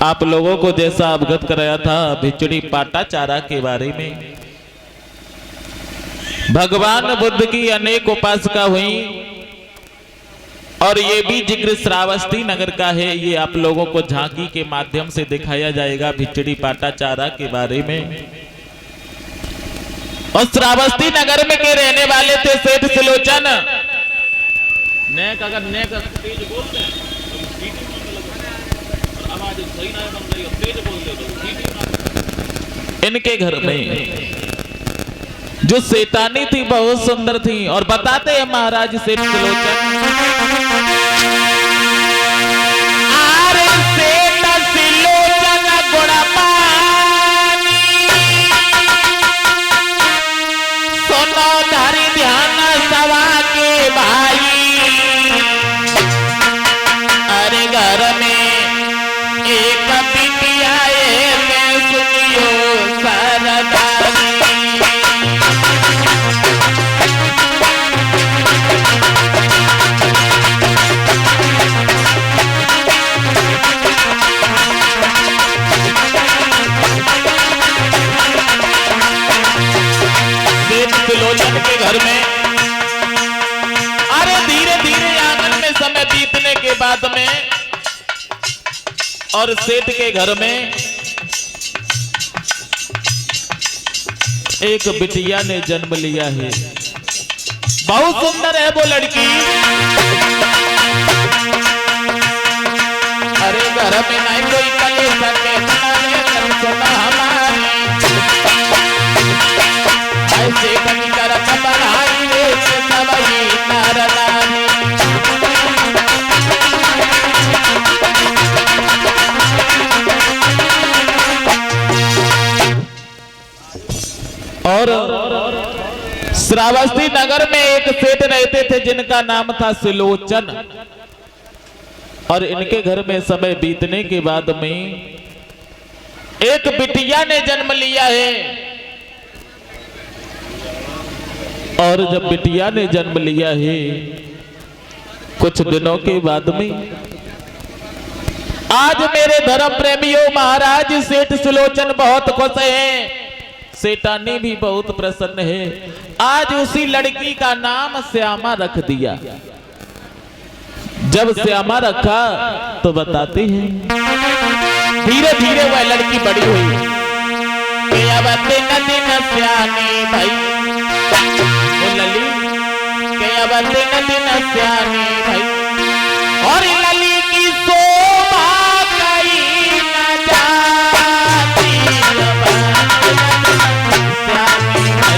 आप लोगों को जैसा अवगत कराया था भिचड़ी पाटा चारा के बारे में, भगवान बुद्ध की अनेक उपासका हुई और ये भी जिक्र श्रावस्ती नगर का है। ये आप लोगों को झांकी के माध्यम से दिखाया जाएगा भिचड़ी पाटा चारा के बारे में। और श्रावस्ती नगर में के रहने वाले थे सेठ सिलोचन। नेक अगर नेक तेज बोलते हैं तो आवाज सही ना बन रही है, तेज बोलते तो इनके घर में जो सेठानी थी बहुत सुंदर थी। और बताते हैं महाराज सेठ सिलोचन, आरे सेठ सिलोचन गुणपानी, सुनो धारी ध्यान सवा के भाई। अरे घर में एक बिटिया में सुनियो सरदारी। के घर में अरे धीरे धीरे आंगन में समय बीतने के बाद में और सेठ के घर में एक बिटिया ने जन्म लिया है। बहुत सुंदर है वो लड़की। अरे घर में नहीं कोई कले सके सुना हमारी ऐसे बनी करम बनाई रे सबई नारदानी। और श्रावस्ती नगर में एक सेठ रहते थे जिनका नाम था सिलोचन। और इनके घर में समय बीतने के बाद में एक बिटिया ने जन्म लिया है। और जब बिटिया ने जन्म लिया है कुछ दिनों के बाद में आज मेरे धर्म प्रेमियों महाराज सेठ सिलोचन बहुत खुश हैं, सेठानी भी बहुत प्रसन्न है। आज उसी लड़की का नाम श्यामा रख दिया। जब श्यामा रखा तो बताते हैं धीरे धीरे वह लड़की बड़ी हुई। दिन श्यामी भाई लली के अब दिन श्यामी भाई और लली की शोभा कहीं न जाती श्यामी भाई।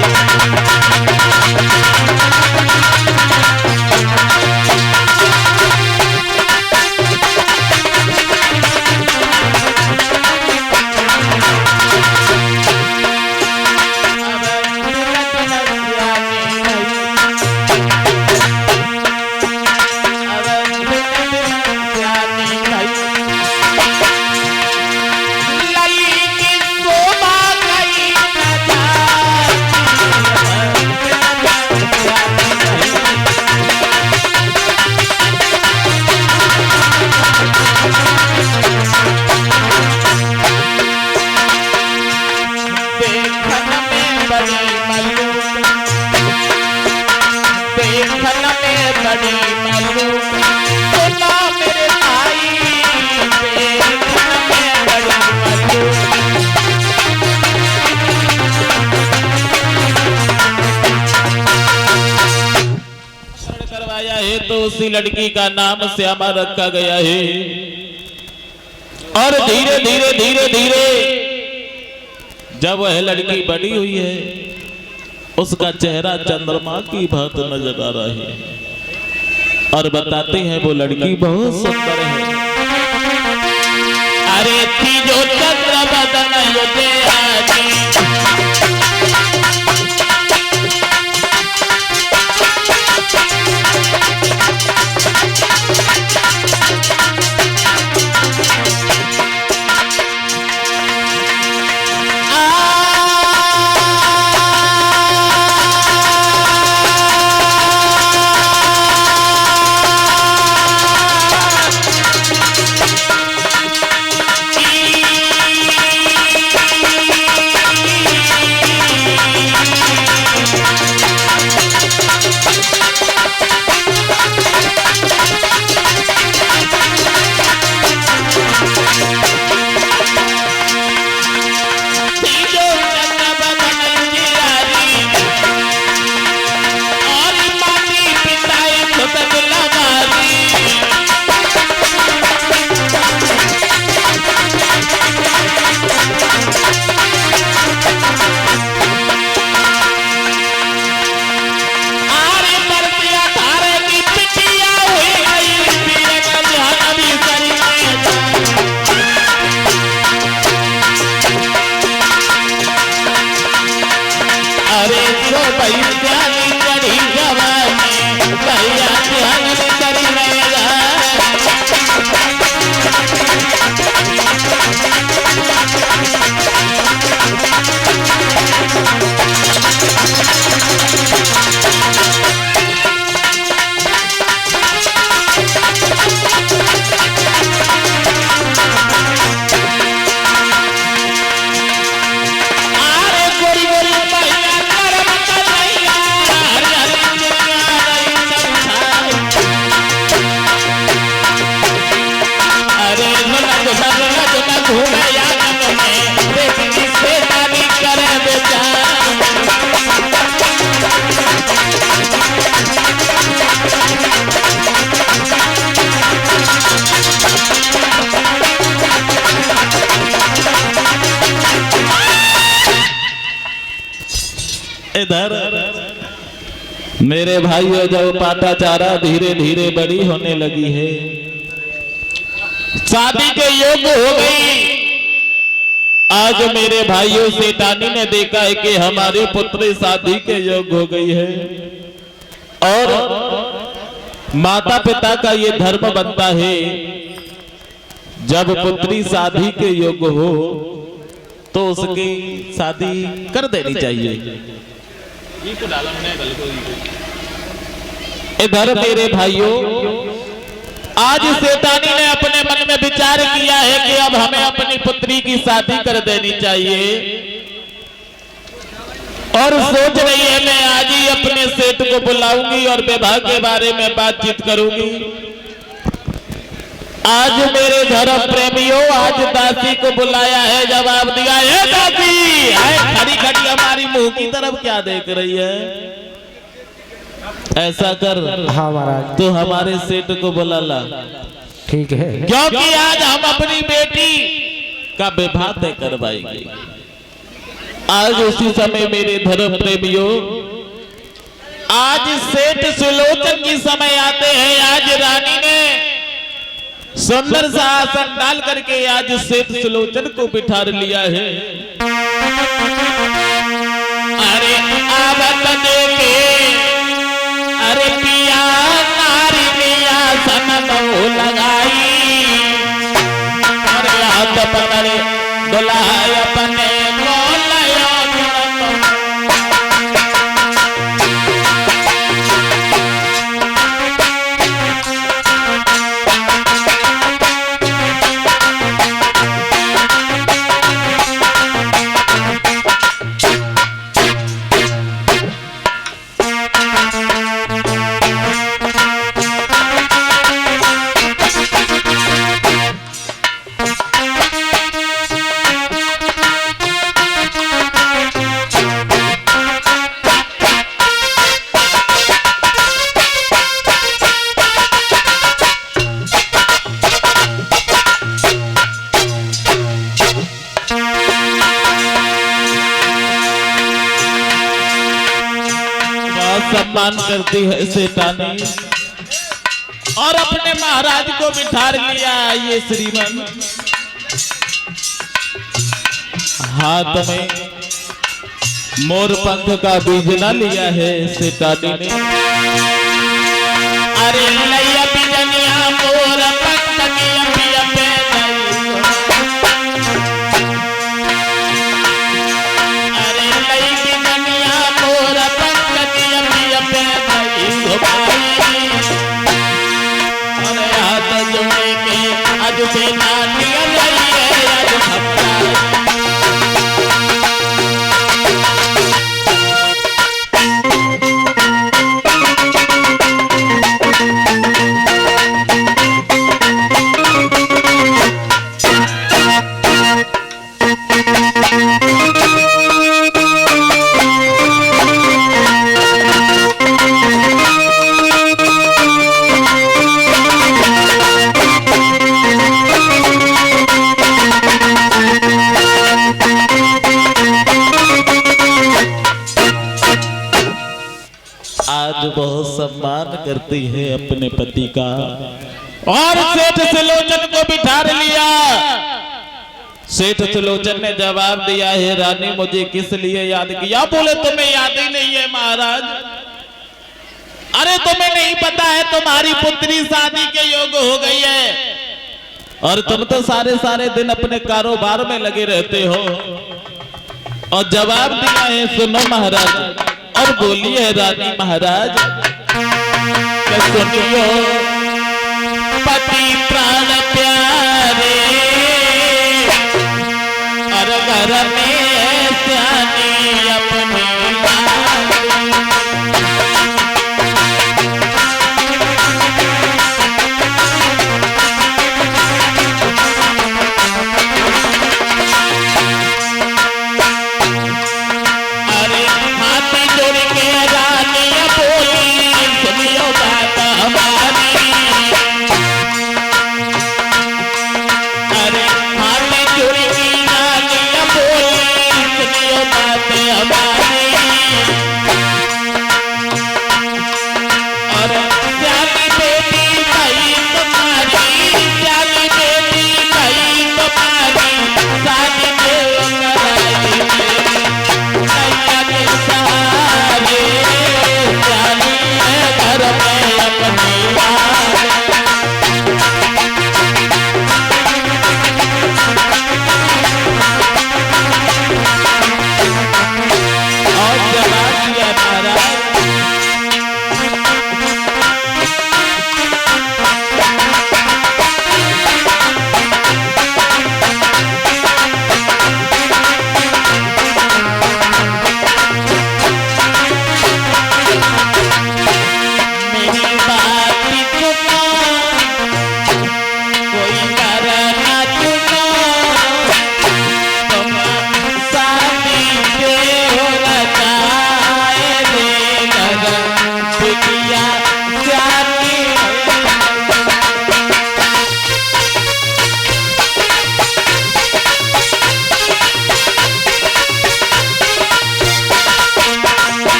तो उसी लड़की का नाम श्यामा रखा गया है। और धीरे धीरे धीरे धीरे जब वह लड़की बड़ी हुई है उसका चेहरा चंद्रमा की भांति नजर आ रहा है। और बताते हैं वो लड़की बहुत सुंदर है। अरे थी जो चंद्र बदन इधर मेरे भाइयों जब पाठाचारा धीरे धीरे बड़ी होने लगी है, शादी के योग्य हो गई। आज मेरे भाइयों सेठानी ने देखा है कि हमारी पुत्री शादी के योग्य हो गई है और माता पिता का ये धर्म बनता है जब पुत्री शादी के योग्य हो तो उसकी शादी कर देनी चाहिए। इधर मेरे भाइयों आज सेठानी ने अपने मन में विचार किया है कि अब हमें अपनी पुत्री की शादी कर देनी चाहिए और सोच रही है मैं आज ही अपने सेठ को बुलाऊंगी और विवाह के बारे में बातचीत करूंगी। आज मेरे धर्म प्रेमियों आज दासी को बुलाया है, जवाब दिया है दासी खड़ी खड़ी हमारी मुंह की तरफ क्या देख रही है। ऐसा कर हाँ महाराज तो हमारे सेठ को बुला ला। ठीक है क्योंकि आज हम अपनी बेटी का विवाह तय करवाएंगे। आज उसी समय मेरे धर्म प्रेमियों आज सेठ सुलोचन की समय आते हैं। आज रानी ने सुंदर सा आसन डाल करके आज सेठ सुलोचन को बिठा लिया है। अरे आवत देखे अरे पिया नारी पिया सनमो लगाई अरे हाथ पकड़े दुल्हाय अपने मोलयो सम्मान करती है सेठानी और अपने महाराज को बिठा लिया। ये श्रीमन हाथ में मोर पंख का बीजना लिया है सेठानी ने। अरे लैया बीजनिया मोर पंख की अपिया पे अरे लई बीजनिया मोर पंख की अपिया पे अरे हाथ जोड़े के आज से नानी लई है आज भक्ता बहुत सम्मान करती है अपने पति का और सेठ सुलोचन को बिठा लिया। सेठ सुलोचन ने जवाब दिया है रानी मुझे किस लिए याद किया? बोले तुम्हें याद ही नहीं है महाराज। अरे तुम्हें नहीं पता है तुम्हारी पुत्री शादी के योग्य हो गई है और तुम तो सारे दिन अपने कारोबार में लगे रहते हो। और जवाब दिया है सुनो महाराज और बोलिए रानी महाराज सुनियो पति प्राण प्यारे और घर में सियानी अपनी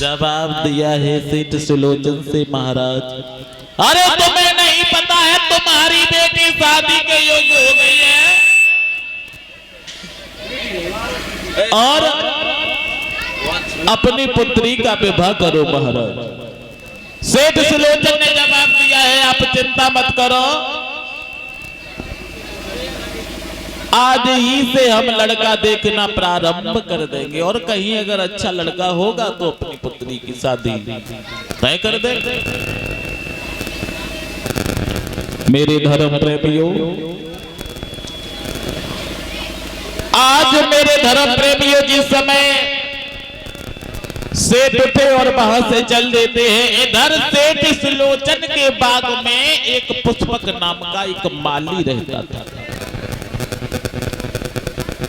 जवाब दिया है सेठ सुलोचन से महाराज, अरे तुम्हें नहीं पता है तुम्हारी बेटी शादी के योग्य हो गई है और अपनी पुत्री का विवाह करो महाराज। सेठ सुलोचन ने जवाब दिया है आप चिंता मत करो, आज ही से हम लड़का देखना प्रारंभ कर देंगे और कहीं अगर अच्छा लड़का होगा तो अपनी पुत्री की शादी तय कर देंगे। मेरे धर्म प्रेमियों, आज मेरे धर्म प्रेमियों जिस समय सेठ उठे और वहां से चल देते हैं, इधर सेठ सुलोचन के बाग में एक पुष्पक नाम का एक माली रहता था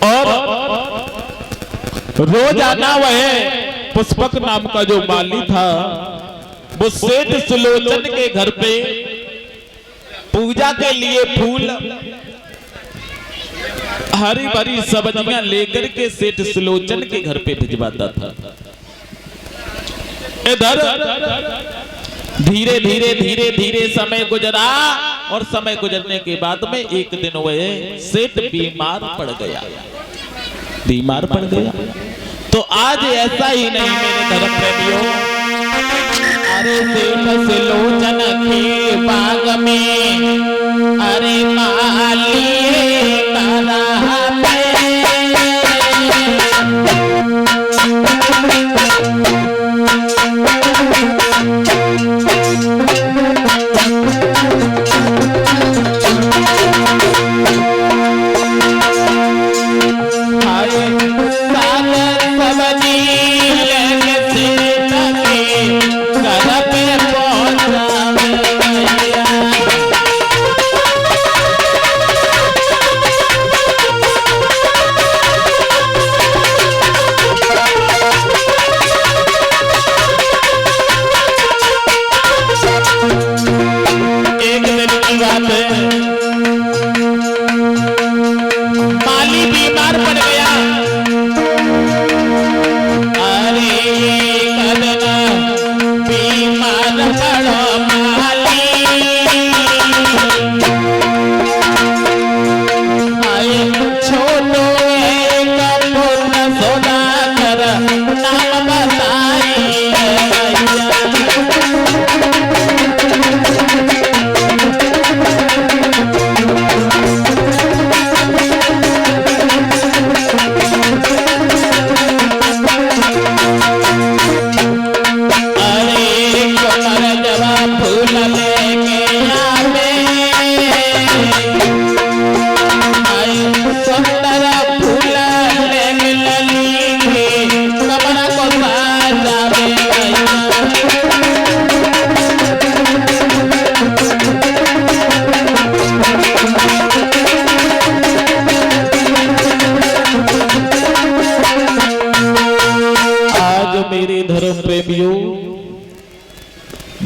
और रोजाना वह पुष्पक नाम का जो माली था वो सेठ सुलोचन के घर पे पूजा के लिए फूल हरी भरी सब्जियां लेकर के सेठ सुलोचन के घर पे भिजवाता था। इधर धीरे धीरे धीरे धीरे समय गुजरा और समय गुजरने के बाद में एक दिन वह सेठ बीमार पड़ गया। बीमार पड़ गया तो आज ऐसा ही नहीं मेरे धर्म प्रेमियों, अरे सेठ सुलोचन के बाग में अरे माली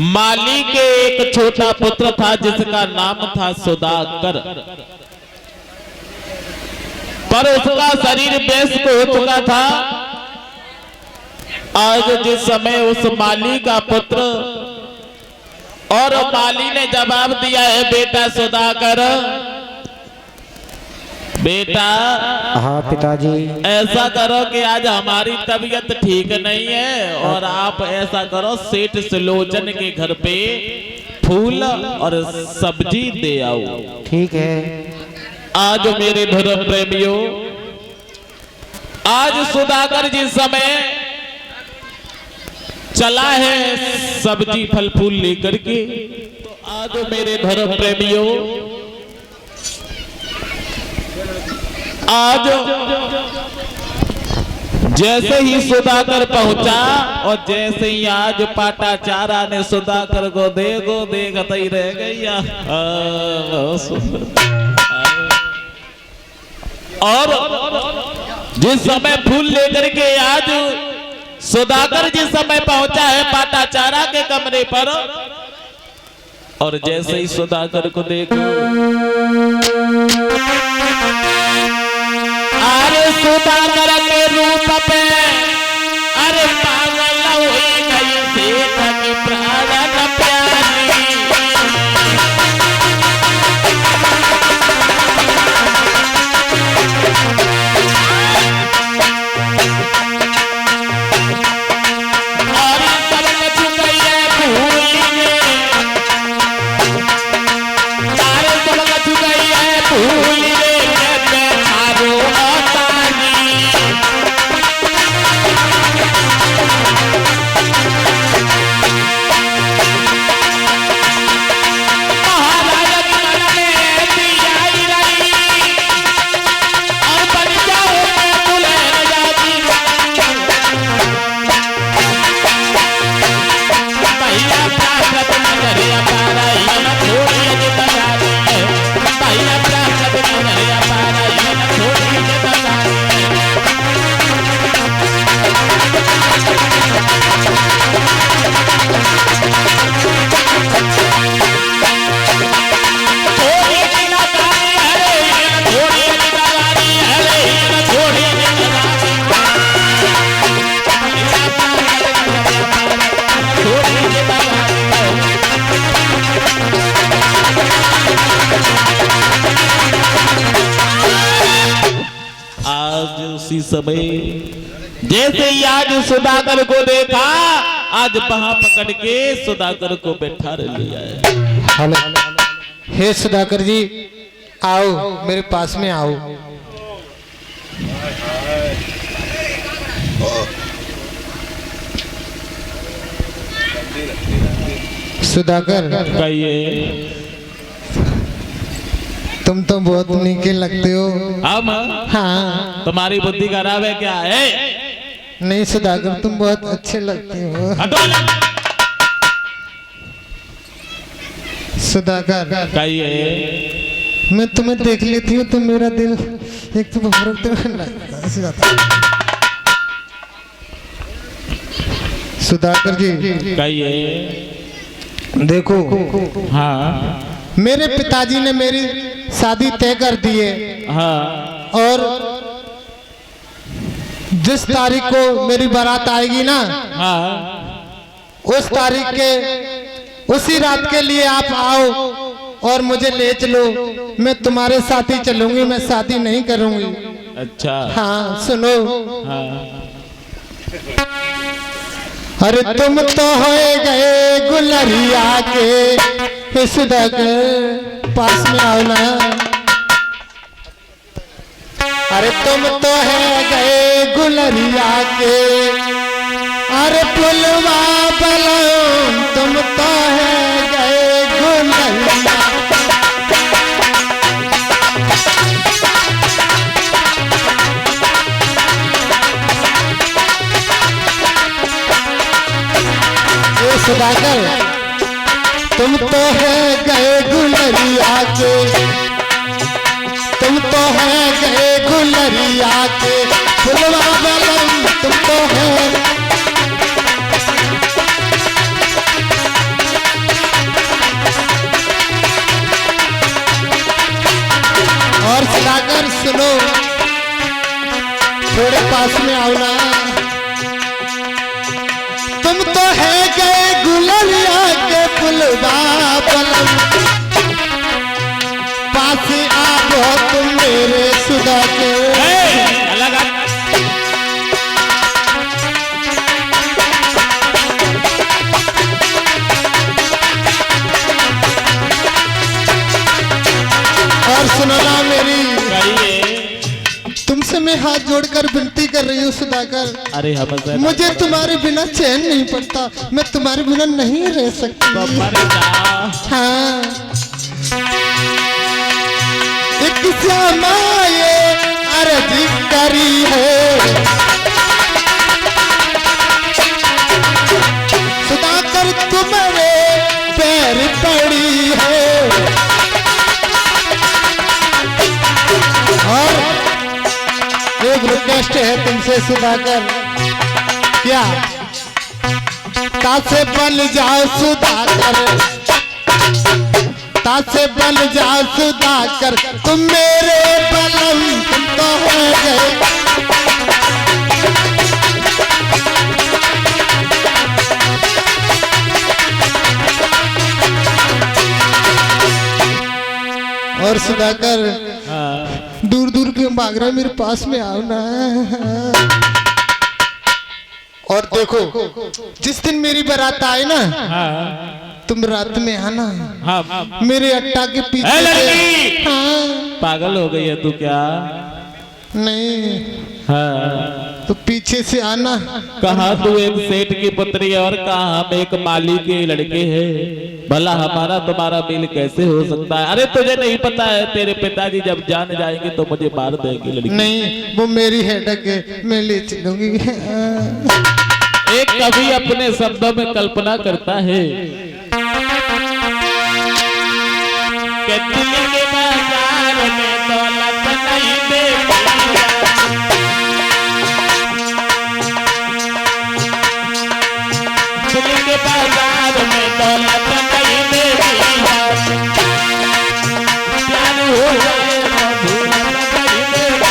माली के एक छोटा पुत्र था जिसका नाम था सुदाकर, पर उसका शरीर व्यस्त हो चुका था। आज जिस समय उस माली का पुत्र और माली ने जवाब दिया है, बेटा सुदाकर, बेटा हाँ पिताजी, ऐसा करो कि आज हमारी तबीयत ठीक नहीं है और आप ऐसा करो सेठ सुलोचन के घर पे फूल और सब्जी दे आओ। ठीक है। आज मेरे धर्म प्रेमियों, आज सुदाकर जिस समय चला है सब्जी फल फूल लेकर के, तो आज मेरे धर्म प्रेमियों, आज जैसे ही सुदाकर पहुंचा और जैसे ही आज पाटाचारा ने सुदाकर को देखता ही रह गया। और जिस समय फूल लेकर के आज सुदाकर जिस समय पहुंचा है पाटाचारा के कमरे पर, और जैसे ही सुदाकर को देखो, अरे सुदाकर के रूप पे अरे पागल हुई प्राण प्यारी और सब कुछ गई भूलिए तारे सब कुछ गई भूलिए चारो उसी समय जैसे ही आज सुधाकर को देखा आज वहां पकड़ के सुधाकर को बैठा लिया है। हेलो, हे सुधाकर जी आओ मेरे पास में आओ। सुधाकर कहिए तुम तो बहुत नीके लगते हो। हम हाँ तुम्हारी बुद्धि खराब है क्या है? नहीं सुधाकर तुम बहुत अच्छे लगते हो। हटो ना। सुधाकर कहिए मैं तुम्हें देख लेती हूँ तो मेरा दिल एक तो सुधाकर जी कहिए देखो हाँ मेरे पिताजी ने मेरी शादी तय कर दी है हाँ और जिस तारीख को मेरी बारात आएगी ना हाँ उस तारीख के उसी रात के लिए आप आओ और मुझे ले चलो। मैं तुम्हारे साथ ही चलूंगी, मैं शादी नहीं करूंगी। अच्छा हाँ सुनो हाँ अरे तुम तो हो गए गुलरिया के सुधाकर पास में आओ ना। अरे तुम तो है गए गुलरिया के अरे पुलवा बलम तुम तो है गए गुलरिया। सुधाकर तुम तो है गए गुलरिया के तुम तो है गए गुलरिया के फुलवा बलम तुम तो है। और सुधाकर सुनो थोड़े पास में आओ ना। तुम तो है गए गुलरिया के फुलवा बलम पास आओ तुम मेरे सुधाकर। और सुनो ना मेरी तुमसे मैं हाथ जोड़कर विनती कर रही हूँ सुधाकर। अरे हम मुझे तुम्हारे बिना चैन नहीं पड़ता, मैं तुम्हारे बिना नहीं रह सकती। हाँ एक समाये अर्ज करी है सुधाकर तुम्हारे पैर पड़ी है। और एक रिक्वेस्ट है तुमसे सुधाकर। क्या तासे बन जाओ सुधाकर तासे बन जाओ सुधाकर तुम मेरे बलम तुम तो हो गए। सुधाकर, हाँ। दूर दूर क्यों भाग रहा है, मेरे पास में आओ ना। और देखो जिस दिन मेरी बारात आए ना, हाँ। तुम रात में आना, हाँ। मेरे अट्टा के पीछे से। हाँ। पागल हो गई है तू क्या? नहीं, हाँ। तो पीछे से आना। कहा तू एक सेठ की पुत्री और कहा हम एक माली के लड़के हैं, भला हमारा तुम्हारा मिल कैसे हो सकता है? अरे तुझे नहीं पता है, तेरे पिताजी जब जान जाएंगे तो मुझे मार देंगे। लड़की नहीं, वो मेरी हेडक है, मैं ले चलूंगी। एक कवि अपने शब्दों में कल्पना करता है कि दिल के बाजार में दौलत नहीं देती, दिल के बाजार में दौलत नहीं देती, प्यार हो जाए मधुर नहीं देती।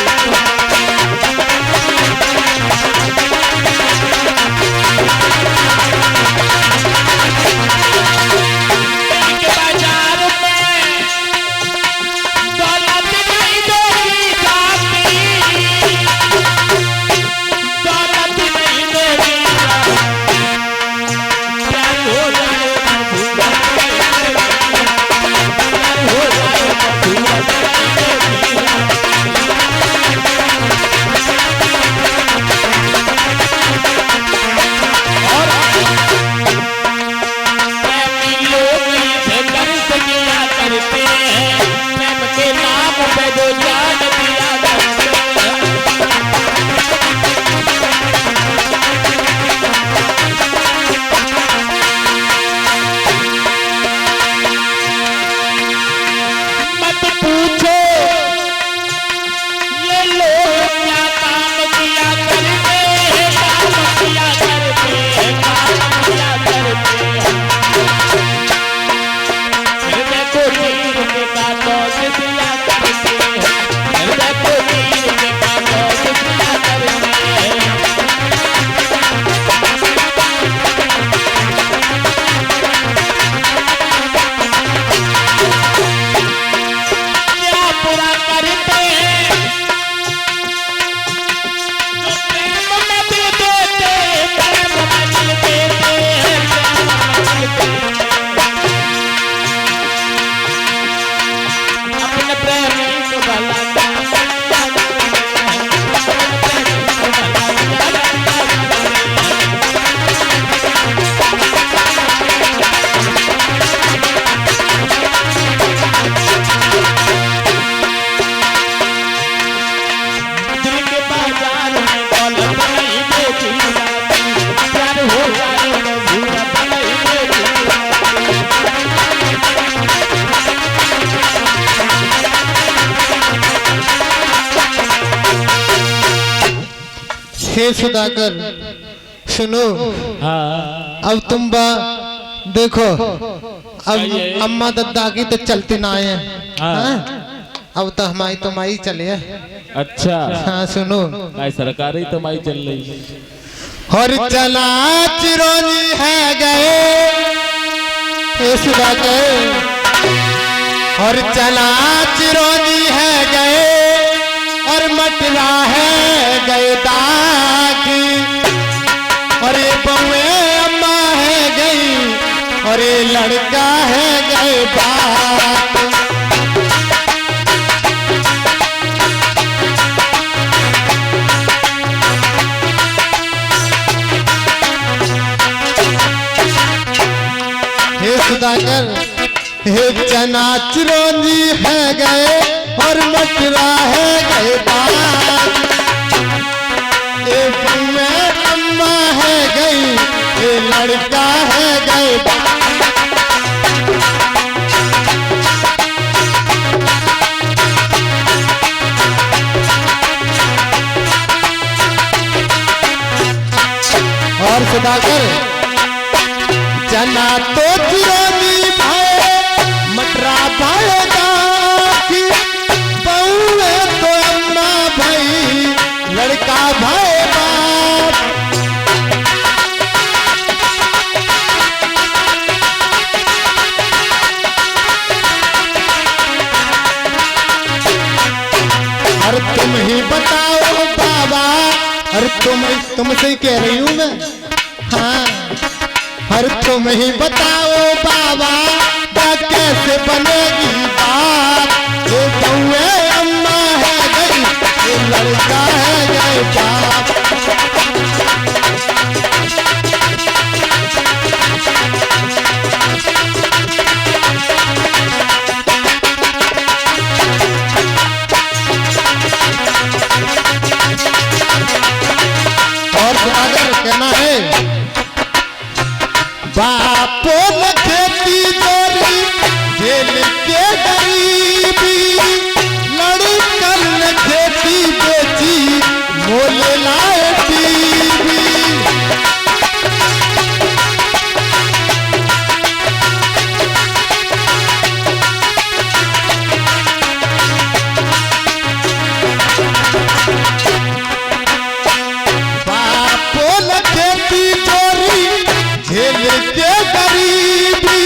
हे सुधाकर सुनो, हाँ। अब तुम देखो, अब अम्मा दद्दा की तो चलती ना है। हाँ? अब तो हमारी तुम्हारी चले। अच्छा। हाँ सुनो, सरकारी तुम्हारी चल रही। और चला चिरौंजी है गए, हे सुधाकर, और चला चिरौंजी है गए, और मटरा है गए दागी, और ये बउए अम्मा है गई, और ये लड़का है गए बाप। हे सुधाकर, हे चना चिरौंजी है गए, और मटरा है गए बाप, ये बउए अम्मा है गई, ये लड़का है गए बाप। और सुधाकर, चना तो चिरौंजी भाई, मटरा भाएगा कि बउए तो अम्मा भाई, लड़का भाई बाप। अरे तुमसे ही कह रही हूँ मैं। हाँ, हर तुम ही बताओ बाबा कैसे बनेगी बात। ये बउए अम्मा है गई, ये लड़का है गए बाप। और अगर कहना है बापों ने खेती जोरी जेल के गरीबी, लड़कन ने खेती बेची मोल लाए टीवी। बापों ने खेती जोरी झेल के गरीबी,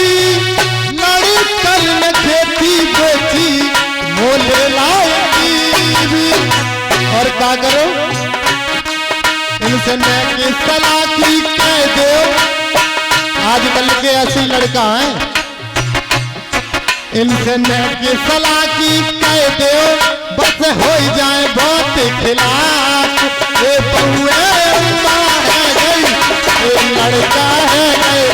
लड़कन ने खेती बेची मोल लाएगी। और क्या करो, इनसे मैं की सलाह की कह दो। आजकल के ऐसी लड़का है, इनसे मैं की सलाह की कह दो, बस हो जाए बहुत खिलाफ। ये बउए अम्मा है गई, ये लड़का है गए।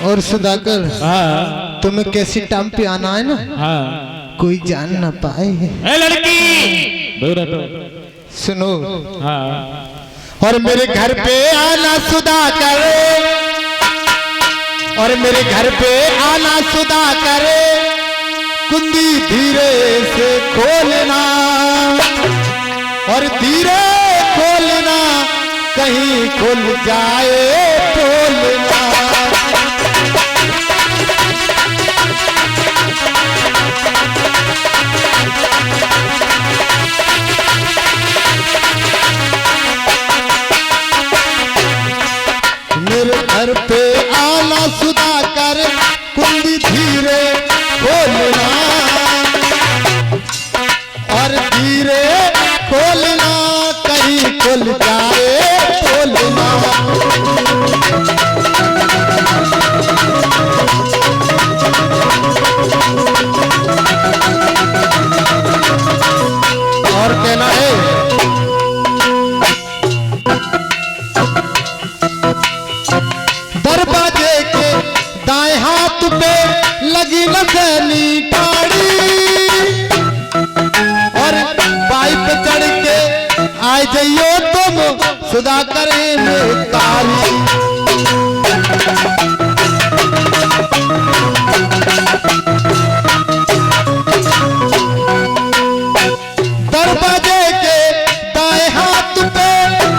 और सुधाकर, हाँ तुम्हें कैसी टाइम पे आना है ना, हाँ कोई जान ना पाए। ए लड़की दूर हटो। सुनो, हाँ और मेरे घर पे आना सुधाकर, और मेरे घर पे आना सुधाकर, कुंडी धीरे से खोलना, और धीरे खोलना, कहीं खुल जाए बोलना। मेरे घर पे आना सुधाकर, कुंडी धीरे खोलना, और धीरे खोलना, कहीं खुल जाए बोलना। और कहना है दरवाजे के दाएं हाथ पे लगी नसैनी टाड़ी, और बाइक पे चढ़ के आ जाइयो तुम सुधाकर में तारी। दरवाजे के दाएं हाथ पे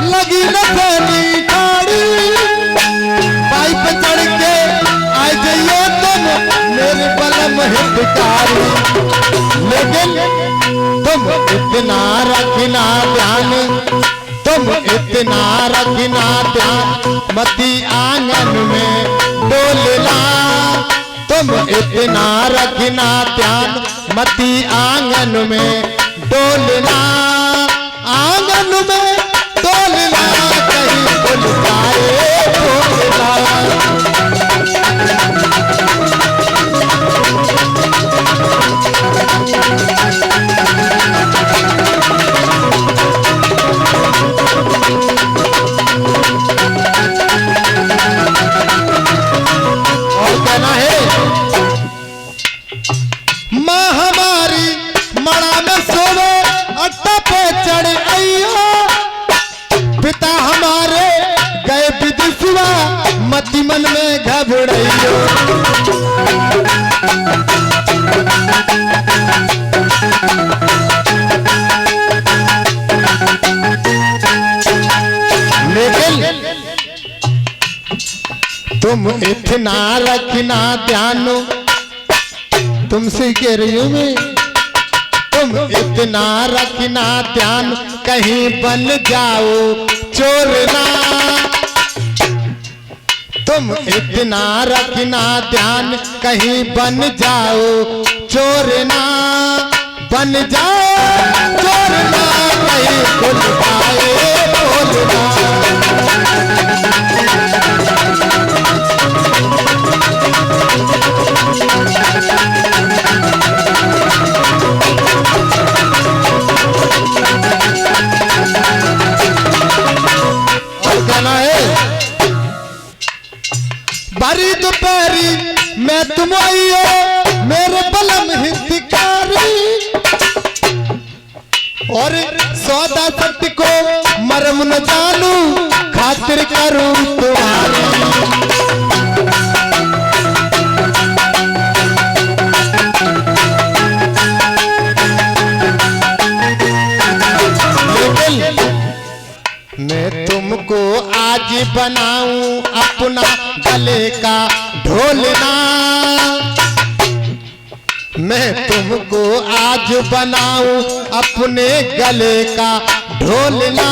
लगी नसैनी टाड़ी, बाइक पे चढ़ के आ जाइयो तुम मेरे बलम हितकारी। लेकिन तुम इतना रखना ध्यान, तुम इतना रखना ध्यान, मती आंगन में डोलना। तुम इतना रखना ध्यान, मती आंगन में डोलना। आंगन में डोलना, कहीं खुल जाए बोलना। और कहना है माँ हमारी मड़ा में सोवे, अट्टा पे चढ़ आइयो। पिता हमारे गए विदेशवा, मती मन में घबराइयो। लेकिन तुम इतना रखना ध्यान, तुमसे कह रही हूं मैं, तुम इतना रखना ध्यान कहीं बन जाओ चोर ना। तुम इतना रखना ध्यान कहीं बन जाओ चोर ना, बन जाओ चोर ना, कहीं खुल जाए बोलना। बारी दोपहरी मैं तुम आइयो मेरे बलम हितकारी, और सौदा सत्य को मरम न जानू खातिर करूं तुम्हारी। मैं तुमको आज बनाऊं अपना गले का ढोलना, मैं तुमको आज बनाऊं अपने गले का ढोलना,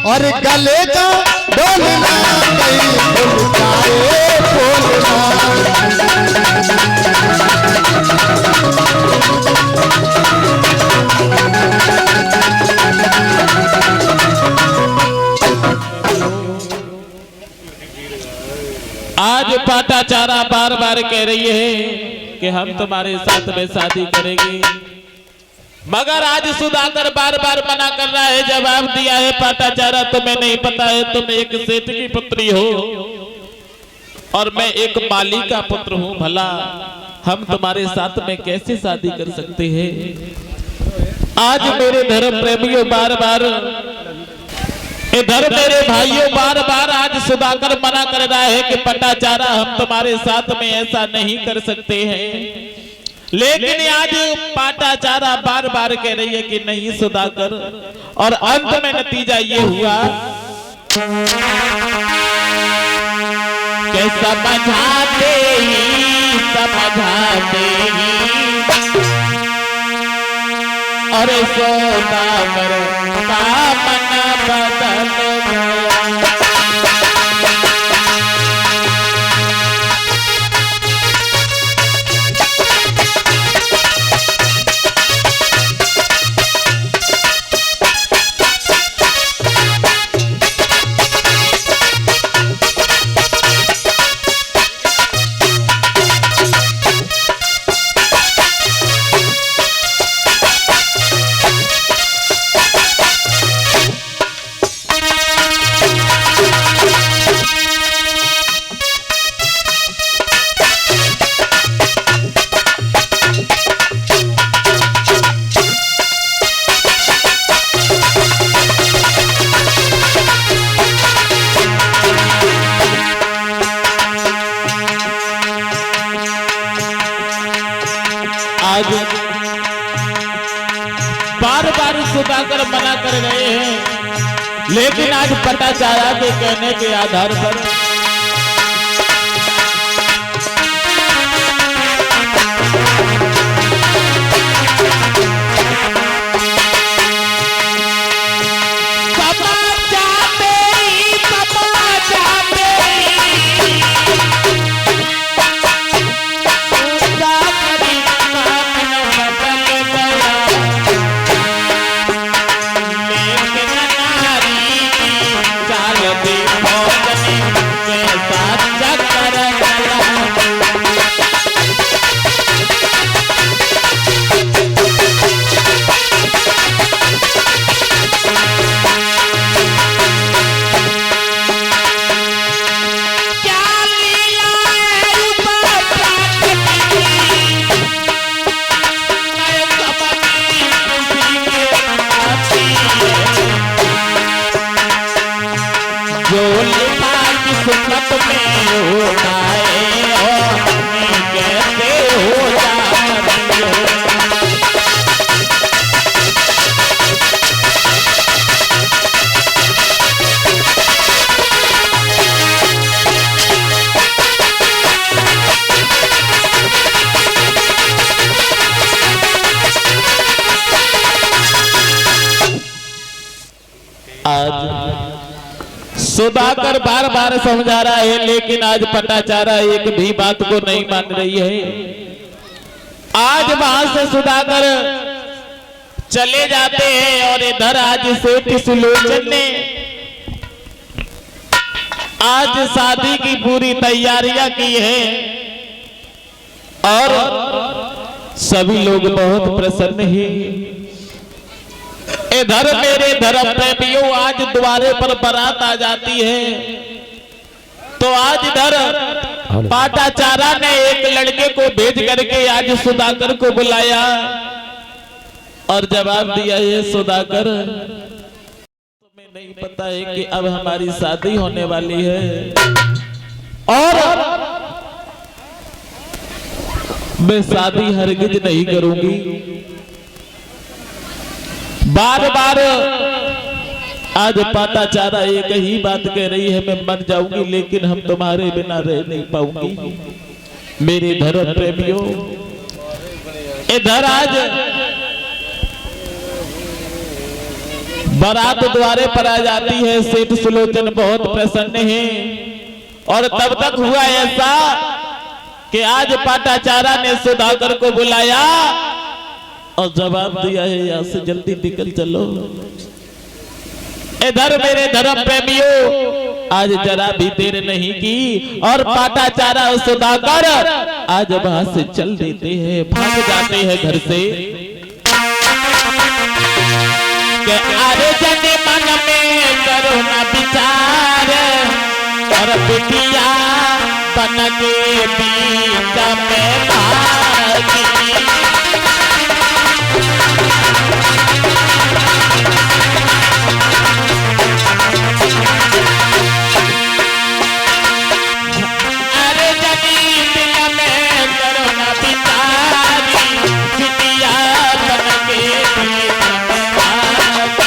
और गले का ढोलना कहीं भूल जाए बोलना। आज पाटाचारा बार बार कह रही है कि हम तुम्हारे साथ में शादी करेंगे, मगर आज सुधाकर बार बार मना कर रहा है। जवाब दिया है पाटाचारा, तुम्हें नहीं पता है, तुम एक सेठ की पुत्री हो और मैं एक माली का पुत्र हूं, भला हम तुम्हारे साथ में कैसे शादी कर सकते हैं। आज मेरे धर्म प्रेमियों बार बार, इधर मेरे भाइयों बार बार आज सुधाकर मना कर रहा है कि पाटाचारा हम तुम्हारे साथ में ऐसा नहीं कर सकते हैं, लेकिन आज पाटाचारा बार बार कह रही है कि नहीं सुधाकर, और अंत में नतीजा ये हुआ कि समझाते ही और सुधाकर का मन बदल गया। आज बार बार सुधाकर मना कर रहे हैं, लेकिन आज पाटाचारा के कहने के आधार पर सुधाकर बार बार समझा रहा है, लेकिन आज पटाचारा एक भी बात को नहीं मान रही है। आज वहां से सुधाकर चले जाते हैं और इधर आज सेठ सुलोचन ने आज शादी की पूरी तैयारियां की है और सभी लोग बहुत प्रसन्न हैं। इधर मेरे धर्म प्रेमियों आज द्वारे पर बारात आ जाती है, तो आज इधर पाटाचारा ने एक लड़के को भेज करके आज सुधाकर को बुलाया और जवाब दिया, ये सुधाकर तुम्हें नहीं पता है कि अब हमारी शादी होने वाली है और मैं शादी हरगिज नहीं करूंगी। बार बार आज पाटाचारा एक ही बात कह रही है, मैं मर जाऊंगी लेकिन हम तुम्हारे बिना रह नहीं पाऊंगी। मेरे धर्म प्रेमियों, इधर आज बारात द्वारे पर आ जाती है। सेठ सुलोचन बहुत प्रसन्न है और तब तक हुआ ऐसा कि आज पाटाचारा ने सुधाकर को बुलाया और जवाब दिया है, यहाँ से जल्दी निकल चलो। इधर मेरे धर्म प्रेमियों आज जरा भी देर नहीं की और पाटाचारा और सुधाकर आज वहां से चल देते हैं, भाग जाते हैं घर से। अरे जने मन में करो ना विचार और बिटिया बन के बीच में भागी। अरे जनी दिल में करो ना बिचारी, बिटिया बन के बीच में भागी।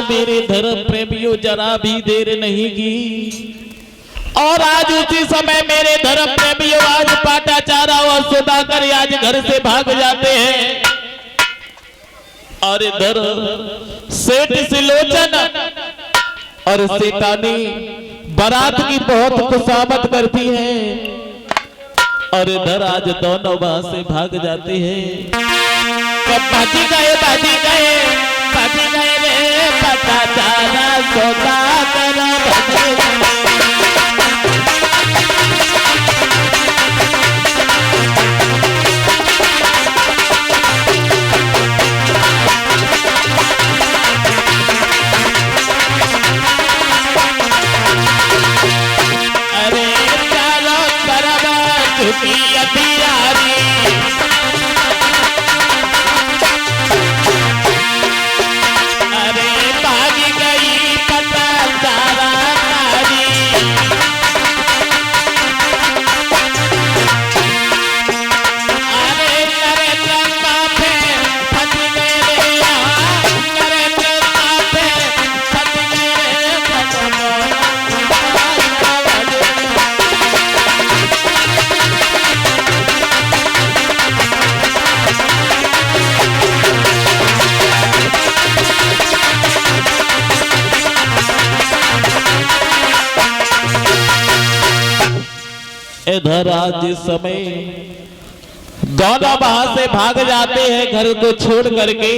मेरे धर्म प्रेमियों जरा भी देर नहीं की और आज उसी समय मेरे धर्म प्रेमियों आज पाटाचारा और सुधाकर आज घर से भाग जाते हैं और इधर सेठ सुलोचन और सेठानी बारात की बहुत खुशामद करती है और इधर आज दोनों वहां से भाग जाते हैं। बाजी गए बाजी गए बाजी गए रे पाटाचारा सुधाकर अरे चलो करवा चुकी अतियारी इधर आज इस समय दोनों वहां से भाग जाते हैं घर को छोड़ करके।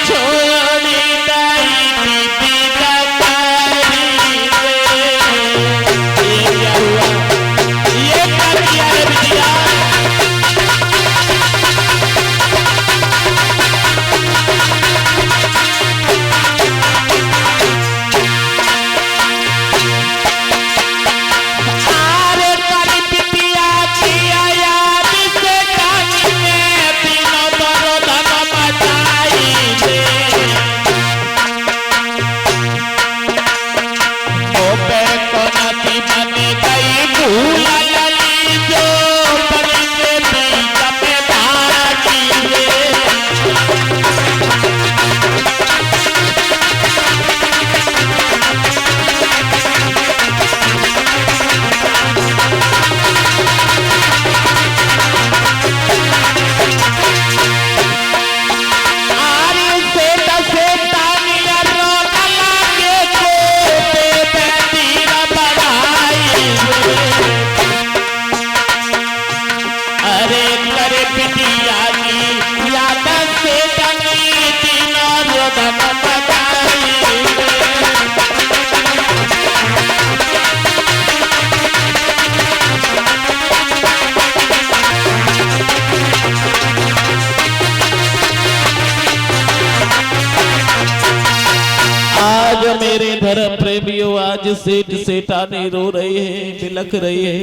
छोड़ी धर्म प्रेमियों आज सेठ सेठानी रो रही है, बिलख रही है।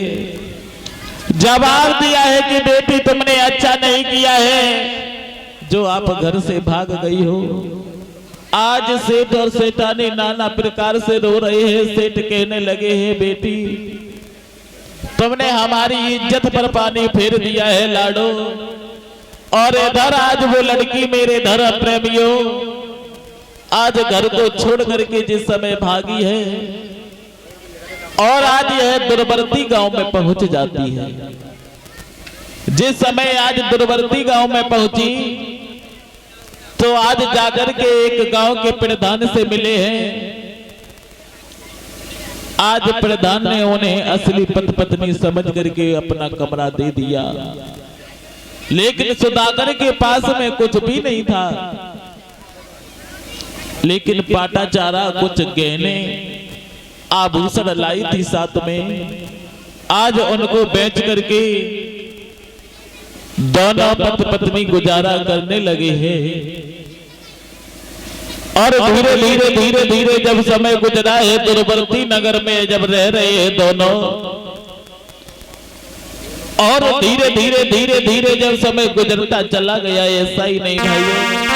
जवाब दिया है कि बेटी तुमने अच्छा नहीं किया है जो आप घर से भाग गई हो। आज सेठ और सेठानी नाना प्रकार से रो रहे हैं। सेठ कहने लगे हैं बेटी तुमने हमारी इज्जत पर पानी फेर दिया है लाडो। और इधर आज वो लड़की मेरे धर्म प्रेमियों आज घर को छोड़ करके जिस समय भागी है और आज यह दुर्वर्ती गांव में पहुंच जाती है। जिस समय आज दुर्वर्ती गांव में पहुंची तो आज जाकर के एक गांव के प्रधान से मिले हैं। आज प्रधान ने उन्हें असली पत्नी समझ करके अपना कमरा दे दिया, लेकिन सुधाकर के पास में कुछ भी नहीं था। लेकिन पाटा चारा कुछ गहने आभूषण लाई थी साथ में। आज उनको बेच करके दोनों पत्नी गुजारा करने लगे हैं। और धीरे धीरे धीरे धीरे जब समय गुजरा है दुर्वर्ती नगर में जब रह रहे हैं दोनों, और धीरे धीरे धीरे धीरे जब समय गुजरता चला गया, ऐसा ही नहीं भाइयों,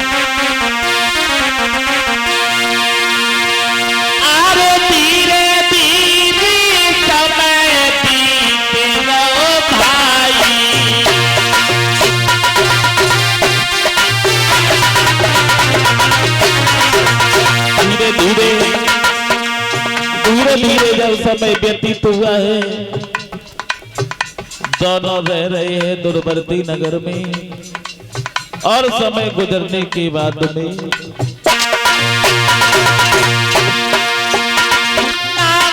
अरे धीरे धीरे समय बीते रहो भाई। धीरे धीरे धीरे धीरे जब समय व्यतीत हुआ है दोनों रह रहे हैं दुर्वर्ती नगर में। और समय गुजरने के बाद में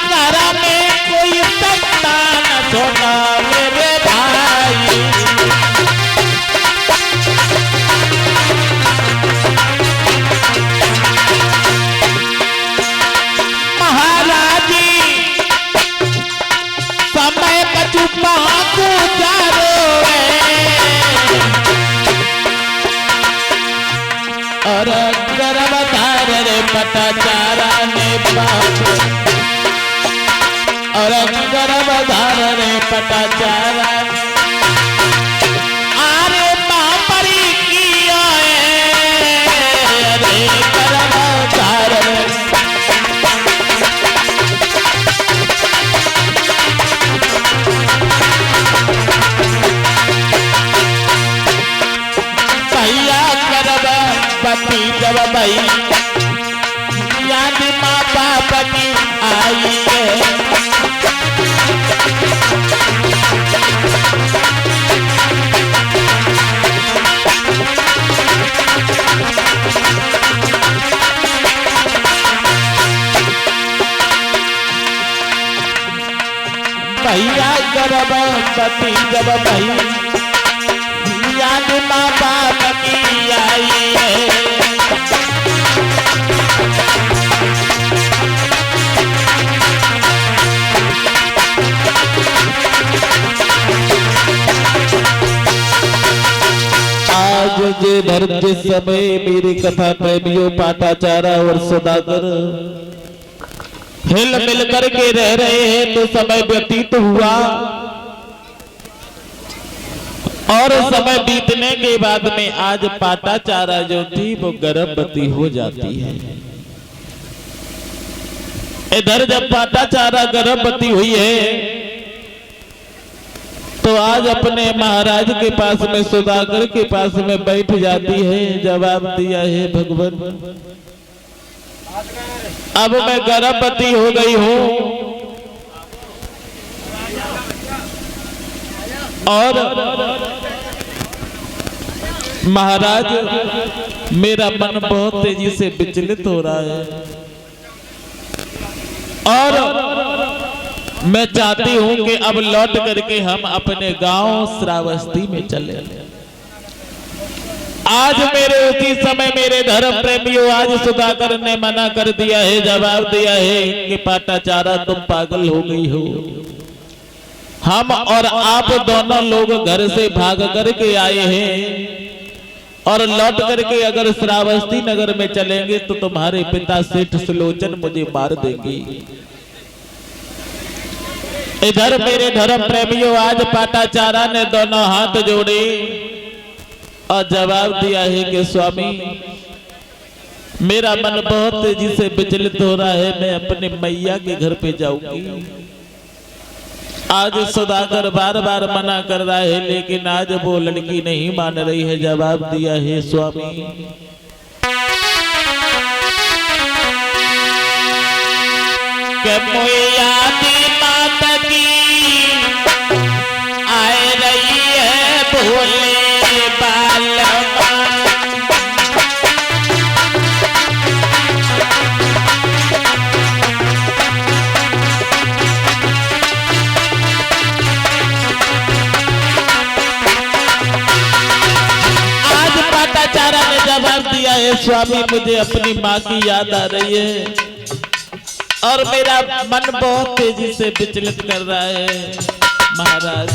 घर में कोई सकता न सोना मेरे भाई। महाराजी समय कचुपा और गर्भधार रे पटा चारा ने बाप, और गर्भधार रे पटा चारा आरे बापरी किया रे गर्भधार रे। पति जब भाई याद माँ बाप की आई है। भैया गर्भवती जब भाई याद माँ बाप की आई है। आज जे भर जिस समय मेरी कथा प्रेमियों पाटा चारा और सुधाकर हिल मिल करके रह रहे हैं तो समय व्यतीत हुआ। और समय बीतने के बाद में आज पाटा चारा जो थी वो गर्भवती हो जाती है। इधर जब पाटा चारा गर्भवती हुई है तो आज अपने महाराज के पास में सुधाकर के पास में बैठ जाती है। जवाब दिया है भगवान अब मैं गर्भवती हो गई हूँ और महाराज मेरा मन बहुत तेजी से विचलित हो रहा है और मैं चाहती हूं कि अब लौट करके हम अपने गांव श्रावस्ती में चले। आज मेरे उसी समय मेरे धर्म प्रेमियों आज सुधाकर ने मना कर दिया है, जवाब दिया है कि पाटा चारा तुम पागल हो गई हो। हम और आप दोनों लोग घर से भाग करके आए हैं और लौट करके अगर श्रावस्ती नगर में चलेंगे तो तुम्हारे पिता सेठ सुलोचन मुझे मार देंगे। इधर मेरे धर्म प्रेमियों आज पाटाचारा ने दोनों हाथ जोड़े और जवाब दिया है कि स्वामी मेरा मन बहुत तेजी से विचलित हो रहा है, मैं अपने मैया के घर पे जाऊंगी। आज सुधाकर बार बार मना कर रहा है लेकिन आज वो लड़की नहीं मान रही है। जवाब दिया है स्वामी के मैया दी माता की आए रही है भोले बालमा। पाटाचारा ने जवाब दिया है स्वामी मुझे अपनी माँ की याद आ रही है और मेरा मन बहुत तेजी से विचलित कर रहा है महाराज।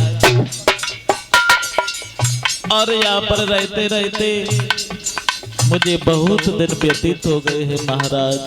और यहाँ पर रहते रहते मुझे बहुत दिन व्यतीत हो गए हैं महाराज।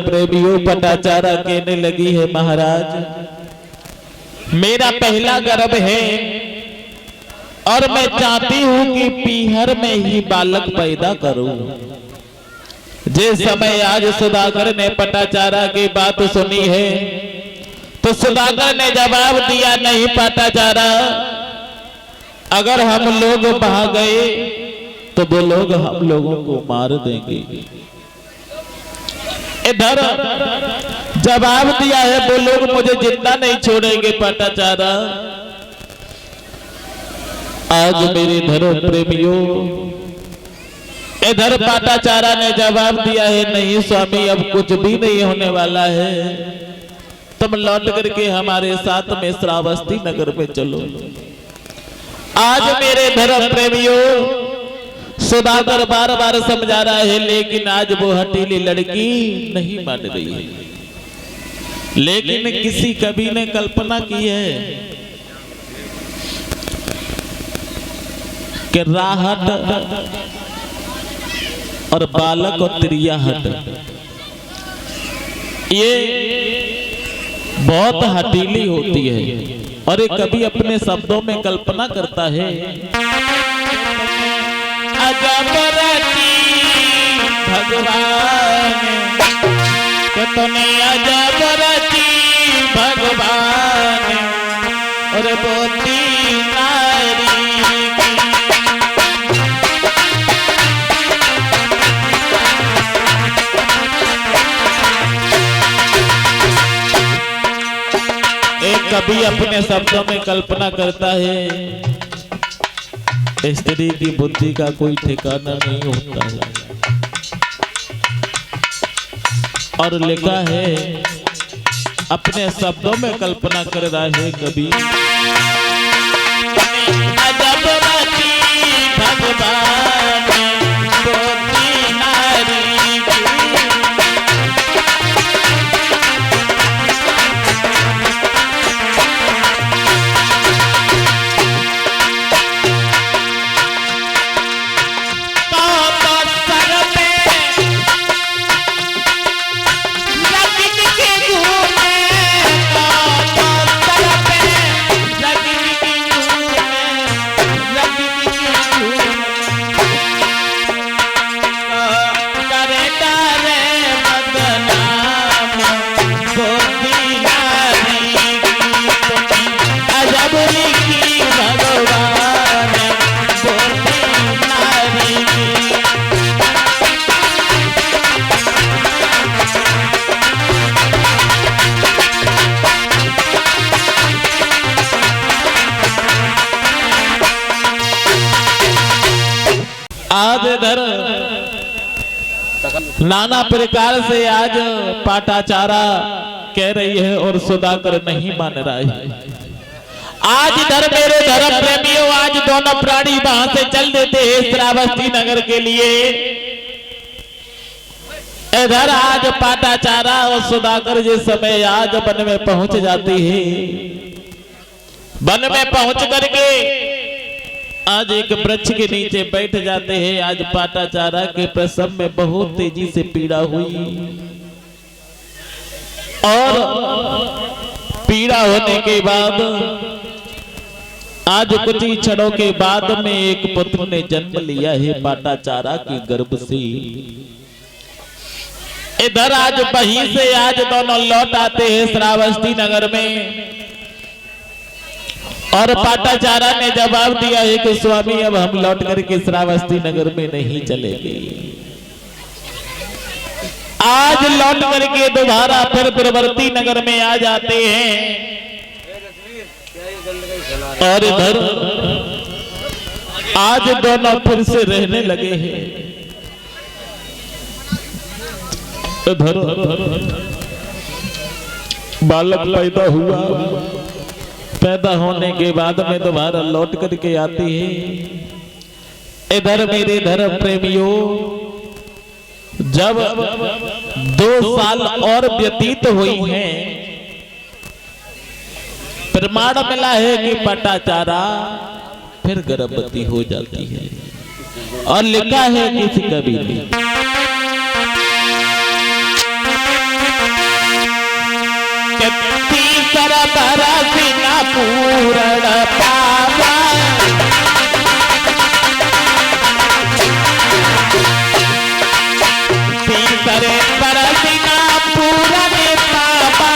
प्रेमियों पटाचारा कहने लगी है महाराज मेरा पहला गर्भ है और मैं चाहती हूं कि पीहर में ही बालक पैदा करूं। जिस समय आज सुधाकर ने पटाचारा की बात सुनी है तो सुधाकर ने जवाब दिया नहीं पटाचारा अगर हम लोग वहां गए तो वो लोग हम लोगों को मार देंगे। इधर जवाब दिया है वो लोग मुझे जिंदा नहीं छोड़ेंगे पटाचारा। आज मेरे धर्म प्रेमियों इधर पटाचारा ने जवाब दिया है नहीं स्वामी अब कुछ भी नहीं होने वाला है, तुम लौट करके हमारे साथ में श्रावस्ती नगर में चलो। आज मेरे धर्म प्रेमियों सुधाकर बार बार समझा रहा है लेकिन आज वो हटीली लड़की नहीं मान रही है। लेकिन किसी कवि ने कल्पना की है कि राहत और बालक और त्रियाहट ये बहुत हटीली होती है और एक कवि अपने शब्दों में कल्पना करता है अजब रची भगवान कितने अजब रची भगवान और बोती नारी की एक कवि अपने शब्दों में कल्पना करता है, स्त्री की बुद्धि का कोई ठिकाना नहीं होता है, और लिखा है, अपने शब्दों में कल्पना कर रहा है कवि, अजब रची भगवान बुद्धि नारी की। आज इधर नाना प्रकार से आज पाटाचारा कह रही है और सुधाकर नहीं मान रहा है। आज इधर मेरे धर्म प्रेमियों, आज दोनों प्राणी वहां से चल देते हैं श्रावस्ती नगर के लिए। इधर आज पाटाचारा और सुधाकर जिस समय आज वन में पहुंच जाती है, वन में पहुंच करके आज एक वृक्ष के नीचे बैठ जाते हैं। आज पाटाचारा के प्रसव में बहुत तेजी से पीड़ा हुई, और पीड़ा होने के बाद आज कुछ ही क्षणों के बाद में एक पुत्र ने जन्म लिया है पाटाचारा के गर्भ से। इधर आज वहीं से आज दोनों लौट आते हैं श्रावस्ती नगर में, और पाटाचारा ने जवाब दिया है कि स्वामी अब हम लौट करके श्रावस्ती नगर में नहीं चलेंगे। आज लौट करके दोबारा फिर प्रवर्ती नगर में आ जाते हैं, और इधर आज दोनों फिर से रहने लगे हैं। इधर बालक पैदा हुआ, पैदा होने के बाद में दोबारा लौट करके आती है। इधर मेरे धर्म प्रेमियों, जब 2 साल और व्यतीत हुई हैं, प्रमाण मिला है कि पाटाचारा फिर गर्भवती हो जाती है, और लिखा है किसी कवि ने, तीसरा बरस न पूर्ण पावा, तीसरे बरस न पूर्ण पावा,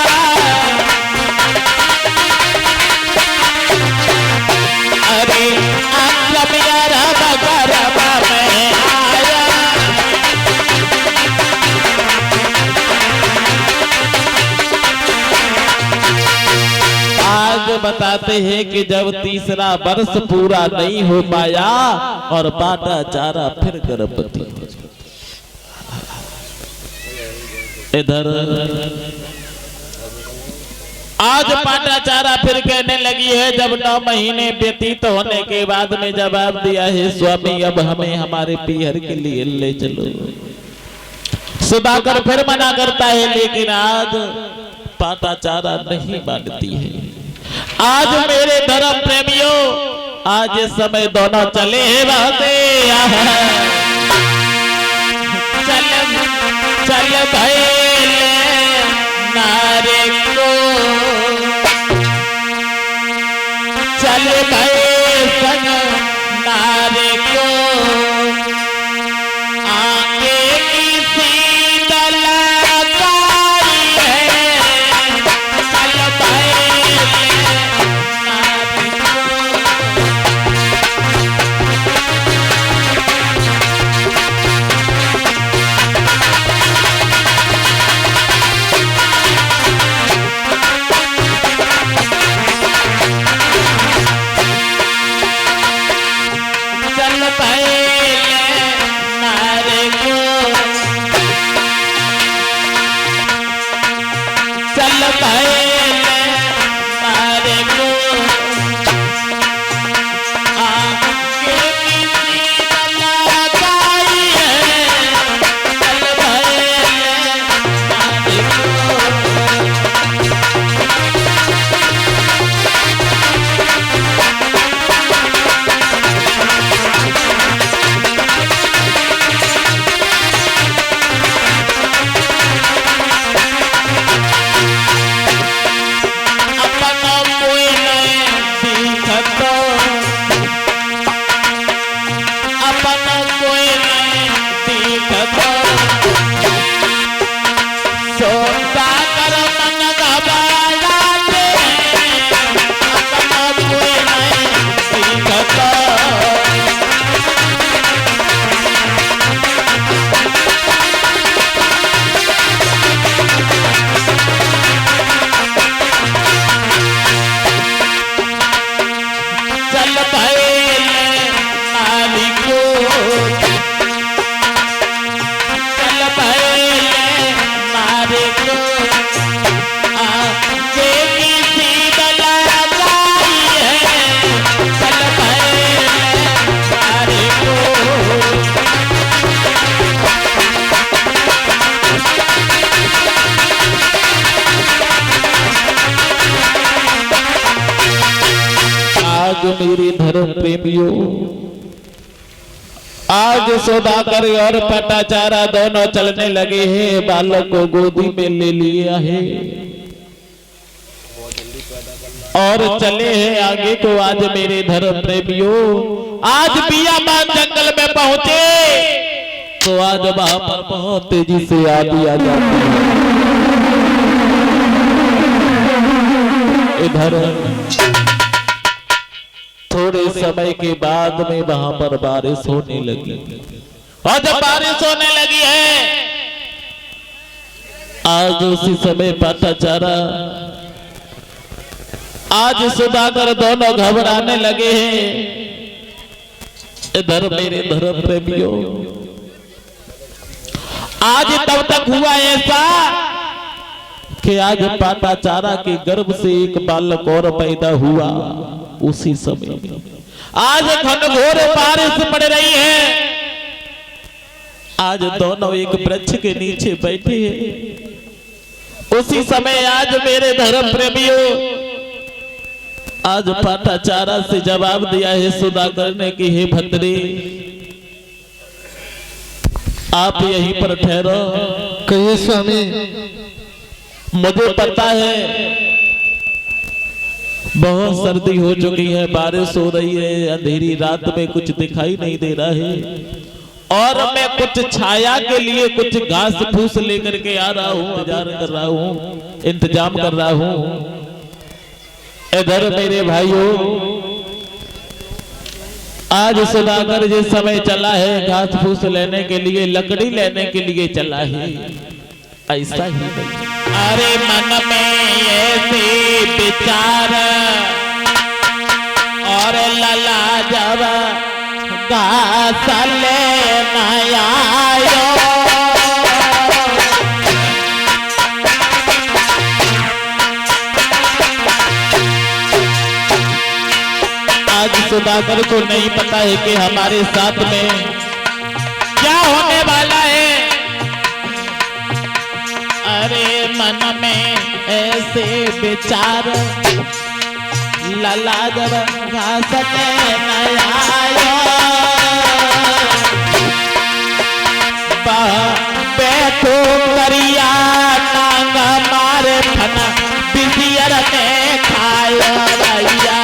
अरे अक्रम गर्भ गर्भ में आया, आज बताते हैं कि जब तीसरा वर्ष पूरा नहीं हो पाया और पाटाचारा फिर गर्भवती हो जाती। इधर आज पाटाचारा फिर कहने लगी है, जब 9 महीने व्यतीत होने के बाद में जवाब दिया है, स्वामी अब हमें हमारे पीहर के लिए ले चलो। सुधाकर फिर मना करता है, लेकिन आज पाटाचारा नहीं मानती है। आज मेरे धर्म प्रेमियों, आज इस समय दोनों चले हैं वहां से, चल भैले नारे को, चल भय संग नारे को, आगे किसी दलाकारी है, चल भैले नारे को। आज मेरे धर्म प्रेमियों, आज सुधाकर और पटाचारा दोनों चलने लगे हैं, बालक को गोदी में ले लिया है और चले हैं आगे को। आज मेरे धर्म प्रेमियों, आज बियाबान जंगल में पहुंचे तो आज वहां पर बहुत तेजी से आंधी आ जाती है। इधर थोड़े समय के बाद में वहां पर बारिश होने लगी और जब बारिश होने लगी है, आज उसी समय पटाचारा आज सुधाकर दोनों घबराने लगे हैं। इधर मेरे धर्म प्रेमियों, आज तब तक हुआ ऐसा कि आज पटाचारा के गर्भ से एक बालक और पैदा हुआ। उसी समय आज घनघोर बारिश पड़ रही है, आज दोनों एक वृक्ष के नीचे बैठे हैं। उसी समय आज मेरे धर्म प्रेमियों, आज पटाचारा से जवाब दिया है सुधाकर ने कि हे भद्रे, आप यहीं पर ठहरो। कहिए स्वामी। मुझे पता है बहुत सर्दी हो चुकी है, बारिश हो रही है, अंधेरी रात में कुछ दिखाई नहीं दे रहा है और मैं कुछ छाया के लिए कुछ घास फूस लेकर के आ रहा हूँ, इंतजाम कर रहा हूँ। इधर मेरे भाइयों, आज सुधाकर जिस समय चला है घास फूस लेने के लिए, लकड़ी लेने के लिए चला है, ऐसा ही अरे मन में ऐसे विचार और लला जब घास लेना आयो, आज सुधाकर को नहीं पता है कि हमारे साथ में क्या होने वाला है। अरे मन में ऐसे विचार लला जब घास लेना आयो, बैठो करिया टांग मारे फना बिसियर में खायो भैया।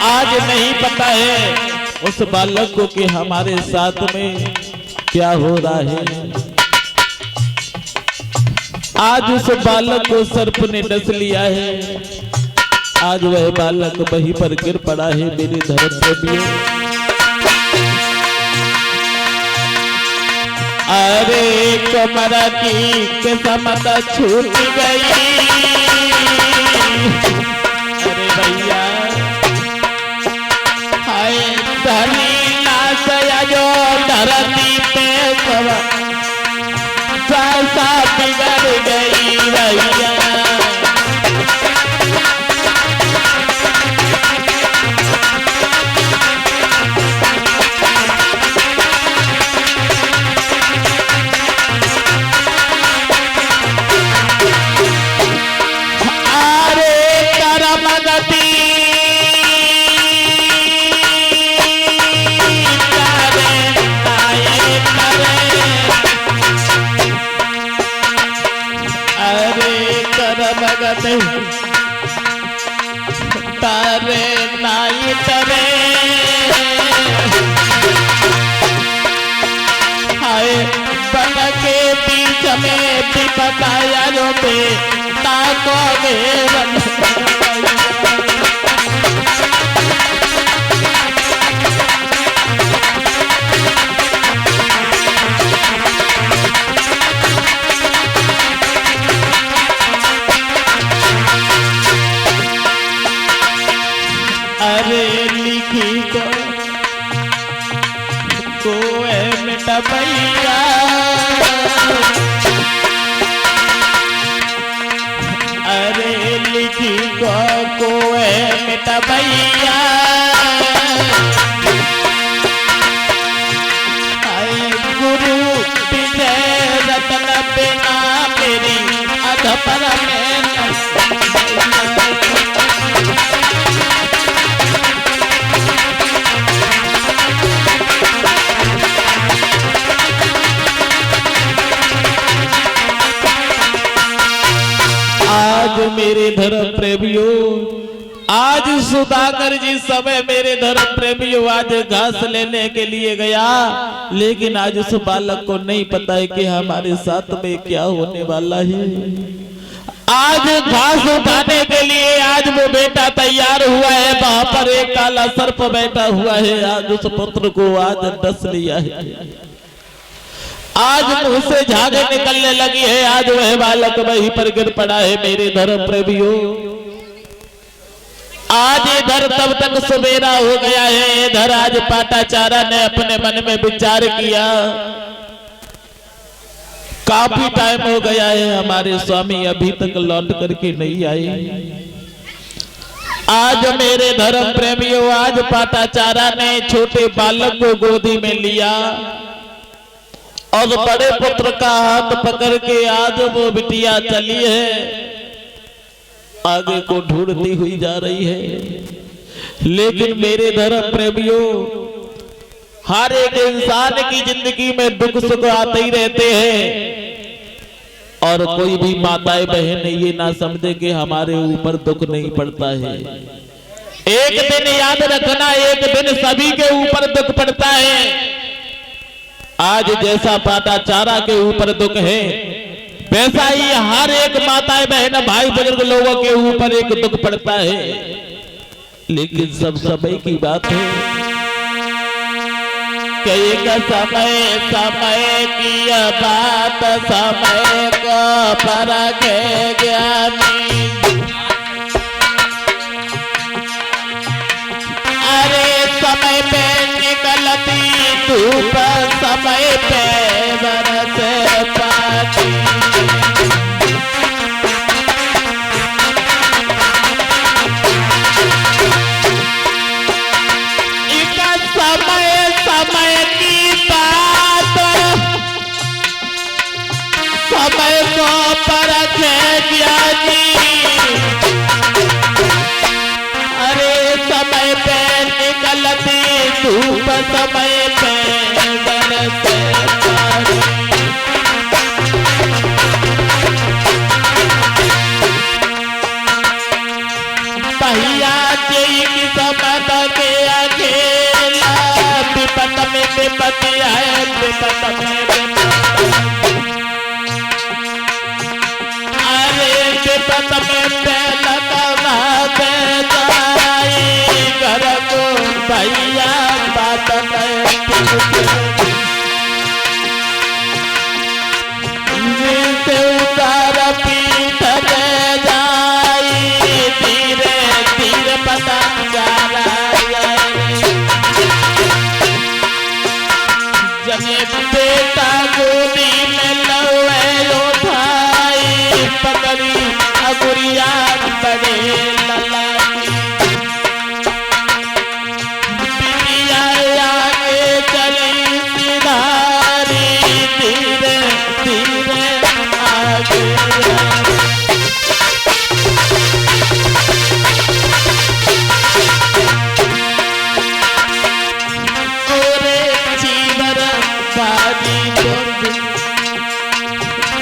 आज नहीं पता है उस बालक को कि हमारे साथ में क्या हो रहा है। आज उस बालक को सर्प ने डस लिया है, आज वह बालक वहीं पर गिर पड़ा है। मेरे धर्म प्रेमियों, अरे कमर की किस्मत छूट गई, अरे भैया धनीला सया जो धरती पे सब बिगड़ गई भैया। अरे करम गति तारे नाई तरे, हाय बन के बीच में भी बताया जो पे ताको अरे लिखी को मिटा भैया, अरे लिखी को मिटा भैया। बिना मेरी अधपर में आज मेरे धर्म प्रेमियों, आज सुधाकर जी समय मेरे धर्म प्रेमियों आज घास लेने के लिए गया, लेकिन आज उस बालक को नहीं पता है कि हमारे साथ में क्या होने वाला है। आज घास उठाने के लिए आज वो बेटा तैयार हुआ है, वहां पर एक काला सर्प बैठा हुआ है, आज उस पुत्र को आज डस लिया है। आज मुंह से झागे निकलने लगी है, आज वह बालक वहीं पर गिर पड़ा है। मेरे धर्म प्रेमियों, आज इधर तब तक सवेरा हो गया है, इधर आज पाटाचारा ने अपने मन में विचार किया, काफी टाइम हो गया है, हमारे स्वामी अभी तक लौट करके नहीं आए। आज मेरे धर्म प्रेमियों, आज पाटाचारा ने छोटे बालक को गोदी में लिया और बड़े पुत्र का हाथ पकड़ के आज वो बिटिया चली है, आगे को ढूंढती हुई जा रही है। लेकिन मेरे धर्म प्रेमियों, हर एक इंसान की जिंदगी में दुख सुख आते ही रहते हैं, और कोई भी माताएं बहन ये ना समझे कि हमारे ऊपर दुख नहीं पड़ता है। एक दिन याद रखना, एक दिन सभी के ऊपर दुख पड़ता है। आज जैसा पाटाचारा के ऊपर दुख है, वैसा ही हर एक माताएं बहन भाई बुजुर्ग लोगों के ऊपर एक दुख पड़ता है। लेकिन सब समय की बात है, कई का समय की बात, समय को परख ज्ञानी। अरे समय पे निकलती धूप, समय पे बरसे पानी। इनका समय की बात, समय को परखे ज्ञानी। अरे समय पे निकलती धूप, समय पे बरसे पानी। पहिया जय की समझ के अकेला, विपत में विपत्ति है, विपत में विपत्ति। अरे विपत में पहला बात जाई, घर को भैया बात में जिसे उतार पीठ में जाई, धीरे धीरे पता जा रहा है। जब बेटा गोदी में लवे उठाई, पकड़ी अगुरिया बड़े ललाई। बिटिया आगे चली सिधारी, धीरे धीरे आगे।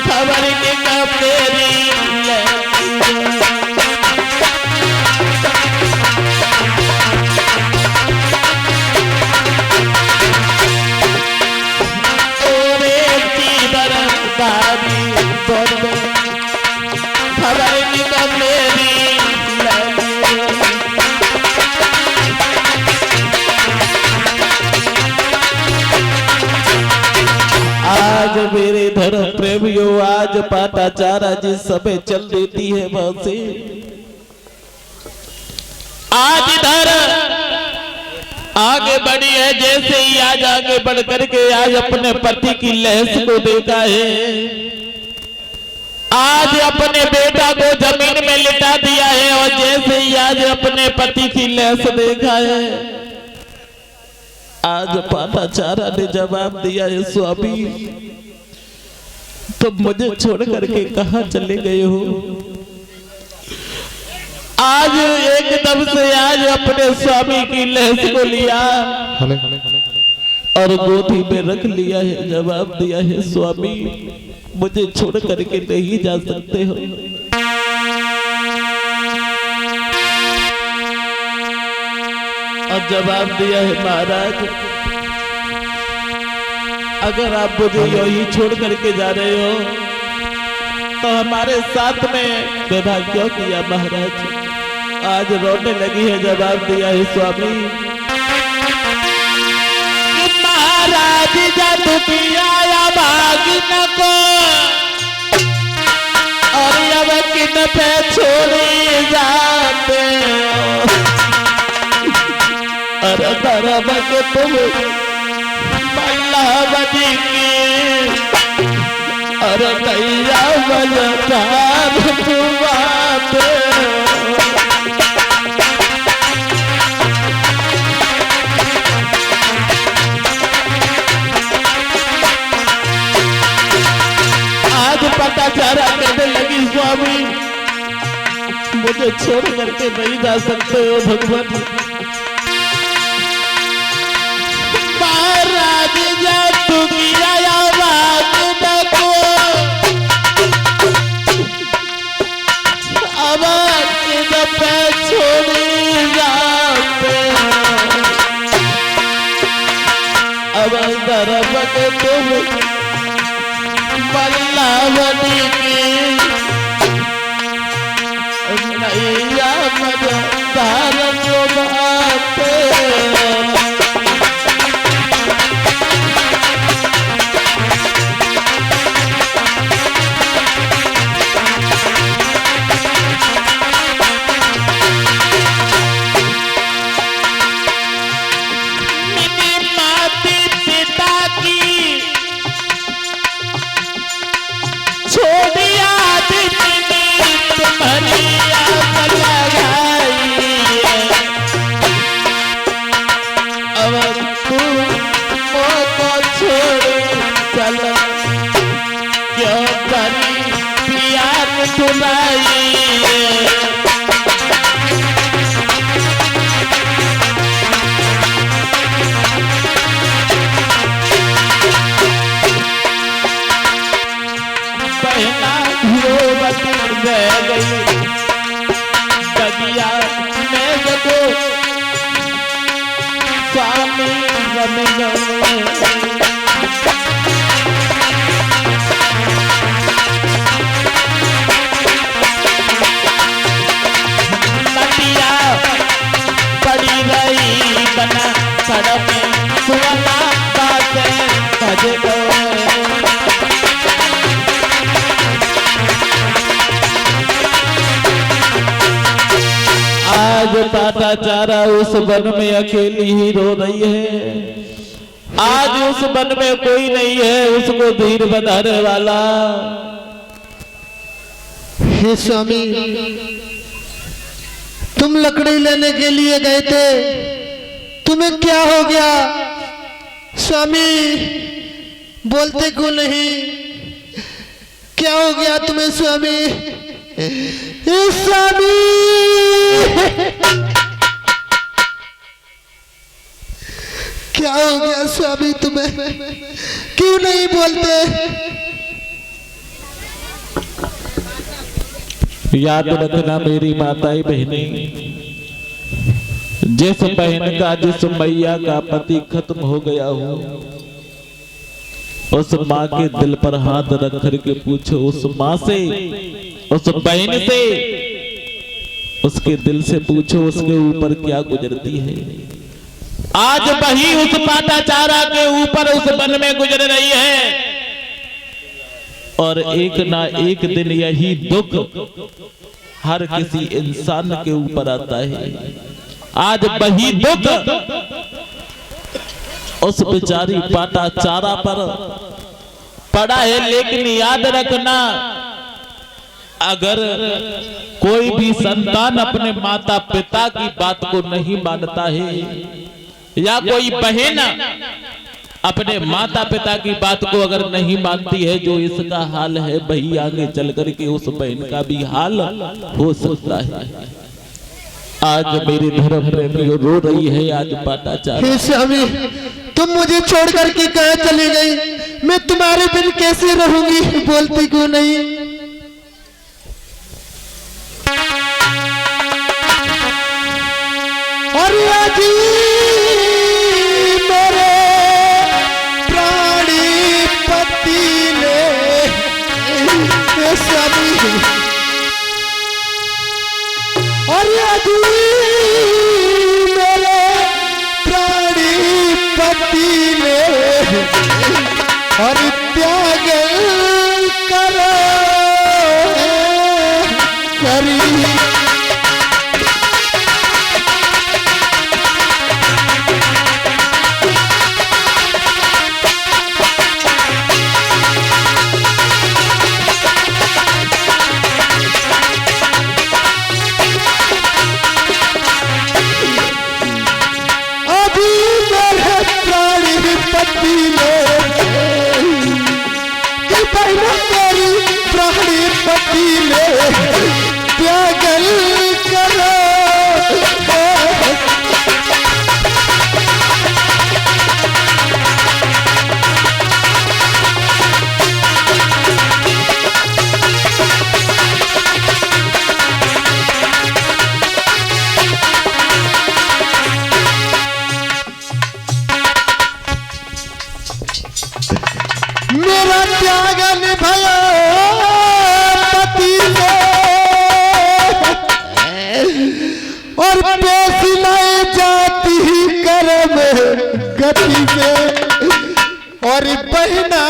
खबर के कपेरी खबर की कपेरी। आज मेरे धर्म प्रेमियों, आज पाटाचारा जिस समय चल देती है वहां से, आज इधर आगे बढ़ी है। जैसे ही आज आगे बढ़ करके आज अपने पति की लहस को देखा है, आज अपने बेटा को जमीन में लिटा दिया है, और जैसे ही आज अपने पति की लहस देखा है, आज पाटाचारा ने जवाब दिया है, स्वामी तुम मुझे छोड़ करके कहां चले गए हो? आज एकदम से आज अपने स्वामी की लहस को लिया और गोदी में रख लिया है, जवाब दिया है स्वामी मुझे छोड़ करके नहीं जा सकते हो। और जवाब दिया है महाराज अगर आप मुझे यही छोड़ करके जा रहे हो तो हमारे साथ में विवाह क्यों किया महाराज? आज रोने लगी है, जवाब दिया है स्वामी महाराज जब किया भागिन को और अब किन पे छोड़ी जाते अरे धर्म के तुम बल्लावती की अरे कैया बलकार बात आज पता चला कहने लगी स्वामी मुझे छोड़ करके नहीं जा सकते हो भगवान। महाराज जब तू किया भागिन को अब किन पे छोड़ी जाते अब धर्म के तुम बल्लावती की नैया मझधार को बाते स्वामी नदिया पड़ी रही बना सड़क सुवना बातें भज गए आज टाटा चारा उस वन में अकेली ही रो रही है। आज उस वन में कोई नहीं है उसको धीर बनाने वाला। हे स्वामी तुम लकड़ी लेने के लिए गए थे, तुम्हें क्या हो गया? स्वामी बोलते क्यों नहीं? क्या हो गया तुम्हें स्वामी? स्वामी क्या हो गया स्वामी तुम्हें? क्यों नहीं बोलते? याद रखना मेरी माताएं बहनें, जिस बहन का जिस मैया का पति खत्म हो गया हो उस माँ के दिल पर हाथ रख करके पूछो, उस माँ से उस बहन से उसके दिल से पूछो उसके ऊपर क्या गुजरती है। आज वही उस पाटाचारा के ऊपर उस वन में गुजर रही है और एक ना एक दिन यही दुख हर किसी इंसान के ऊपर आता है। आज वही दुख उस बेचारी पाटाचारा पर पड़ा है। लेकिन याद रखना, अगर कोई भी संतान अपने माता पिता की बात को नहीं मानता है या कोई बहन अपने माता पिता की बात को अगर नहीं मानती है, जो इसका हाल है वही आगे चल करके उस बहन का भी हाल हो सकता है। आज मेरी धर्म प्रेमी रो रही है, आज पाटा चाह। हे स्वामी, तुम मुझे छोड़ करके कहाँ चली गई? मैं तुम्हारे बिन कैसे रहूंगी? बोलती क्यों नहीं? अरे आज मेरे प्राणी पति ने, हे स्वामी, अरे आज मेरे प्राणी पति ने और त्याग करो करी। त्यागल करो। मेरा त्यागल भयो और पेश लाए जाती ही कर्म गति से। और बहना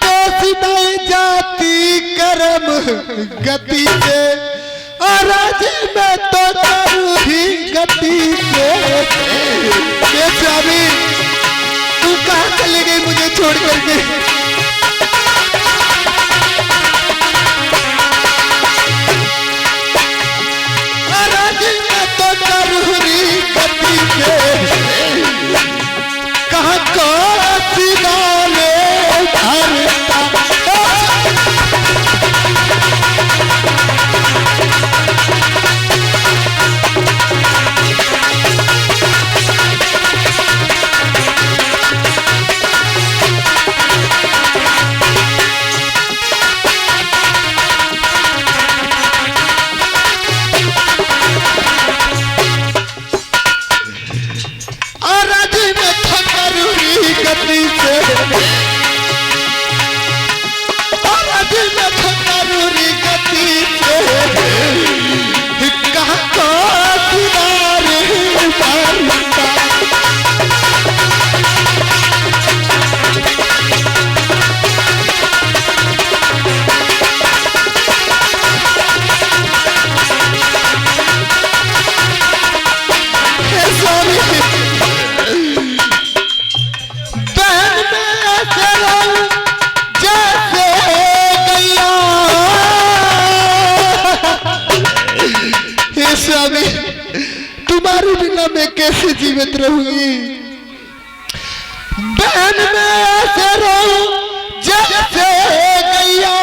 पेश लाए जाती कर्म गति से, और आज मैं तो करूँगी गति से। ये स्वामी, तू कहाँ चली गई मुझे छोड़ करके? कहाँ को सिदाने धरता तुम्हारे बिना मैं कैसे जीवित रहूंगी? बहन मैं ऐसे रहूं जैसे गैया,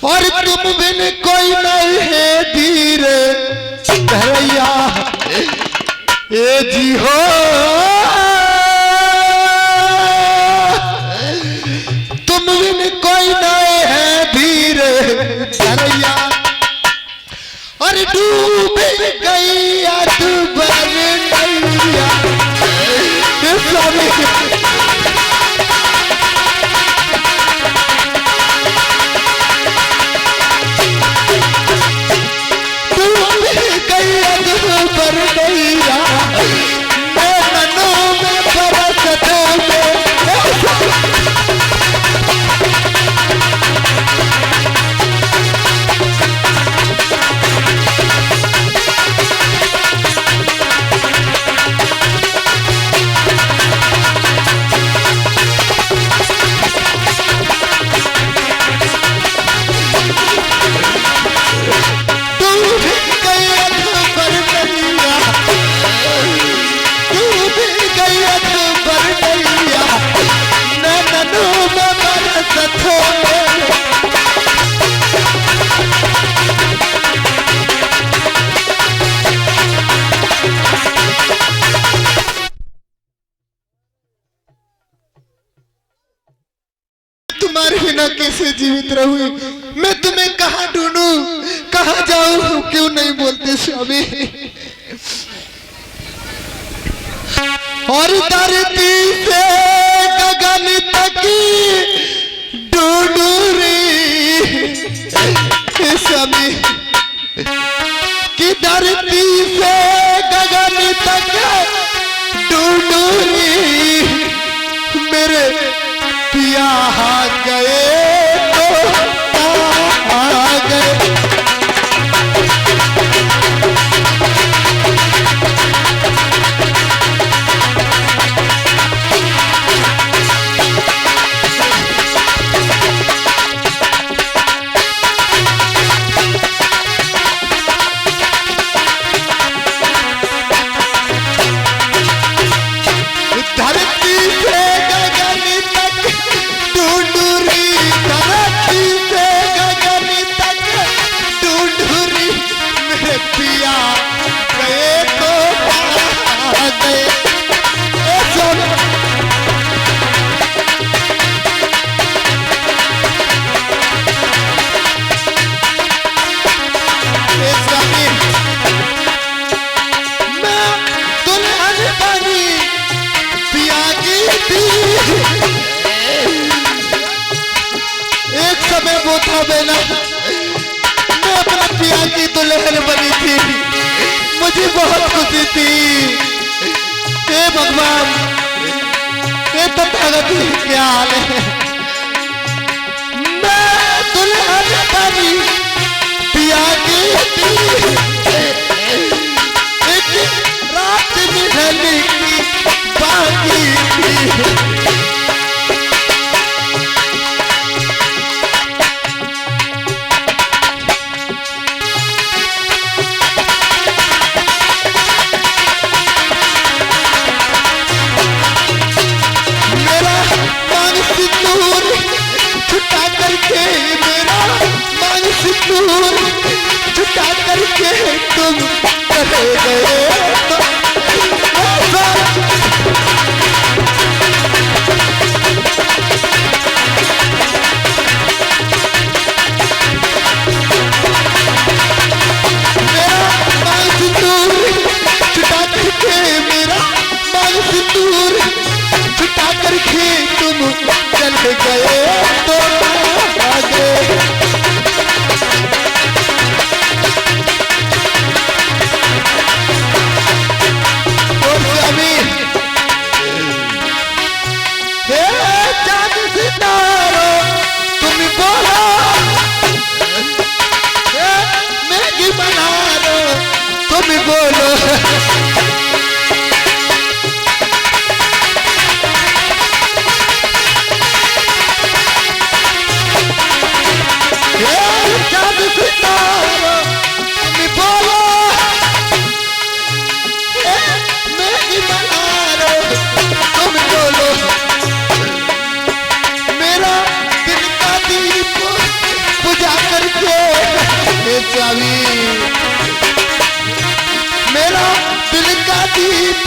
और तुम बिन कोई नहीं है धीरे धरैया। ए जी हो, तुम बिन कोई नहीं है धीरे धरैया। और डूब गई अकबर नैया। डूब गई अकबर नैया, मैं ननों में बरसते में। कैसे जीवित रहूं? मैं तुम्हें कहाँ ढूंढूं, कहाँ जाऊं? क्यों नहीं बोलते स्वामी? और धरती से गगन तक ढूंढूं रे स्वामी, कि धरती से गगन तक ढूंढूं रे मेरे पिया गए तो आ गए। मैं अपना पिया की दुल्हन बनी थी, मुझे बहुत खुशी थी। हे भगवान, हे तथागत क्या हाल है? मैं दुल्हन बनी पिया की एक रात निधने की बाकी थी। छुटा करके तुम चले गए तो मेरा मान सिंदूर छुटा करके, मेरा मान सिंदूर छुटा करके तुम चले गए तो आगे। बोलो मेरा दिल का दीप बुझा करके स्वामी, मेरा दिल का दीप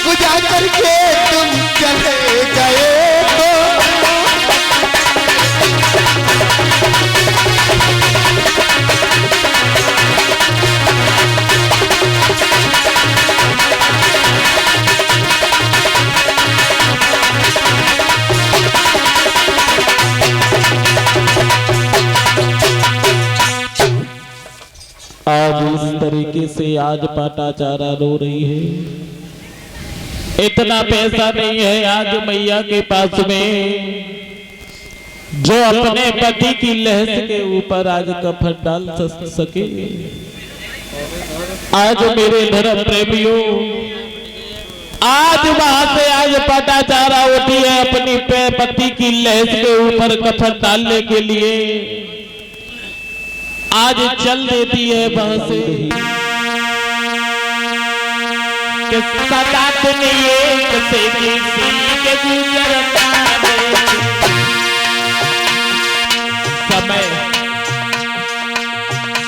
बुझा करके तुम चले गए तो आज इस तरीके से आज पाटाचारा रो रही है। इतना पैसा नहीं है आज मैया के पास में जो अपने पति की लहस के ऊपर आज कफन डाल सके। आज मेरे धर्म प्रेमियों, आज वहां से आज पाटाचारा उठी है अपनी पति की लहस के ऊपर कफन डालने के लिए। आज चल देती है वहां से कि सदा दुनिया से किसी के गुजरना दे।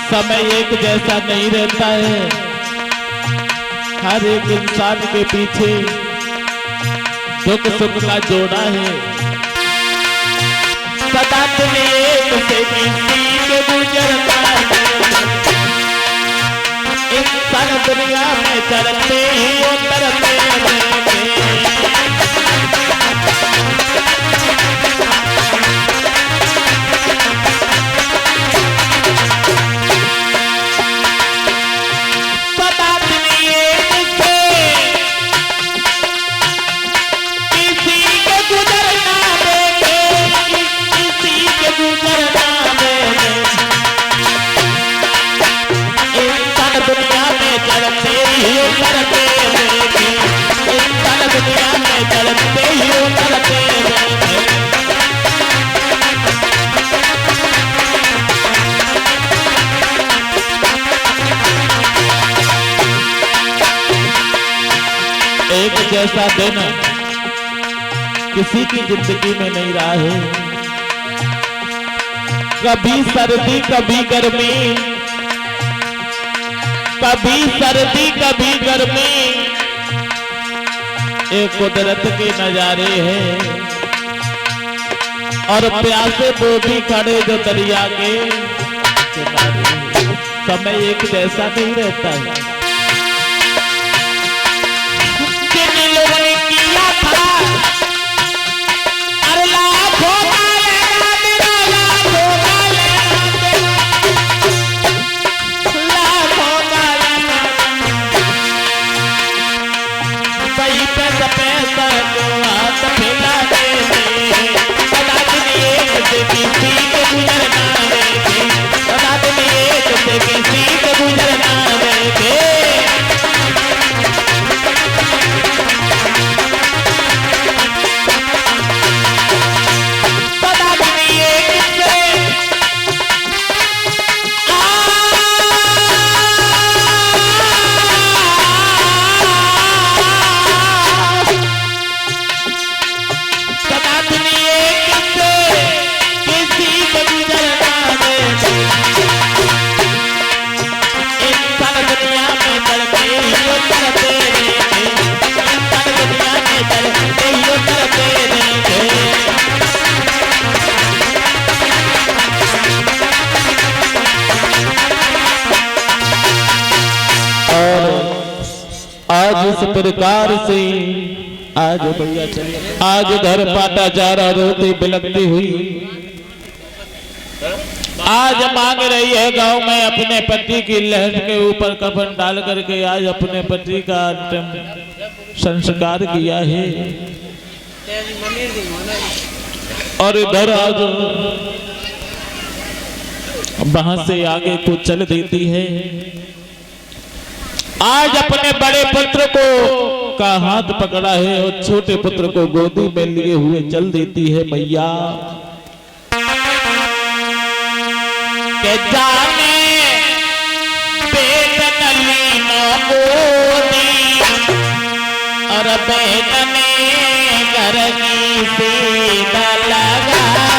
समय एक जैसा नहीं रहता है, हर एक इंसान के पीछे दुख सुख का जोड़ा है। सदा तुम एक से किसी के गुजरना दे। इंसान दुनिया में चलते ही उतरते रहेंगे। सदा दुनिया से किसी के गुजरना देंगे, किसी के गुजरना देंगे। इंसान दुनिया में चलते ही उतरते रहेंगे। इंसान दुनिया में चलते ही उतरते रहेंगे। एक जैसा दिन किसी की जिंदगी में नहीं रहा है। कभी सर्दी कभी गर्मी, कभी सर्दी कभी गर्मी, एक कुदरत के नजारे हैं। और प्यासे वो भी खड़े जो दरिया के किनारे। समय एक जैसा नहीं रहता है। जिन लोगों ने किया था अरे लाखों का लेना देना, लाखों का लेना देना, लाखों का लेना देना। वही पैसा पैसा को हाथ फैला देंगे। सदा तुम एक से किसी के गुजरना देंगे। सदा तुम एक से किसी के गुजरना देंगे। सदा तुम एक से सदा तुम एक से किसी के गुजरना देंगे। इंसान दुनिया में चलते ही उतरते रहेंगे। इंसान दुनिया में चलते ही उतरते रहेंगे। और आज इस प्रकार से आज भैया चलिए, आज घर पाटा जा रहा रोती बिलकती हुई आज मांग रही है गांव में अपने पति की लहर के ऊपर कफन डाल करके आज अपने पति का अंतिम संस्कार किया है। और इधर आज वहां से आगे को चल देती है। आज अपने बड़े पुत्र को का हाथ पकड़ा है और छोटे पुत्र को गोदी में लिए हुए चल देती है मैया के जाने पेट नली न गोदी और बेटन ने घर की सीधा लगाई।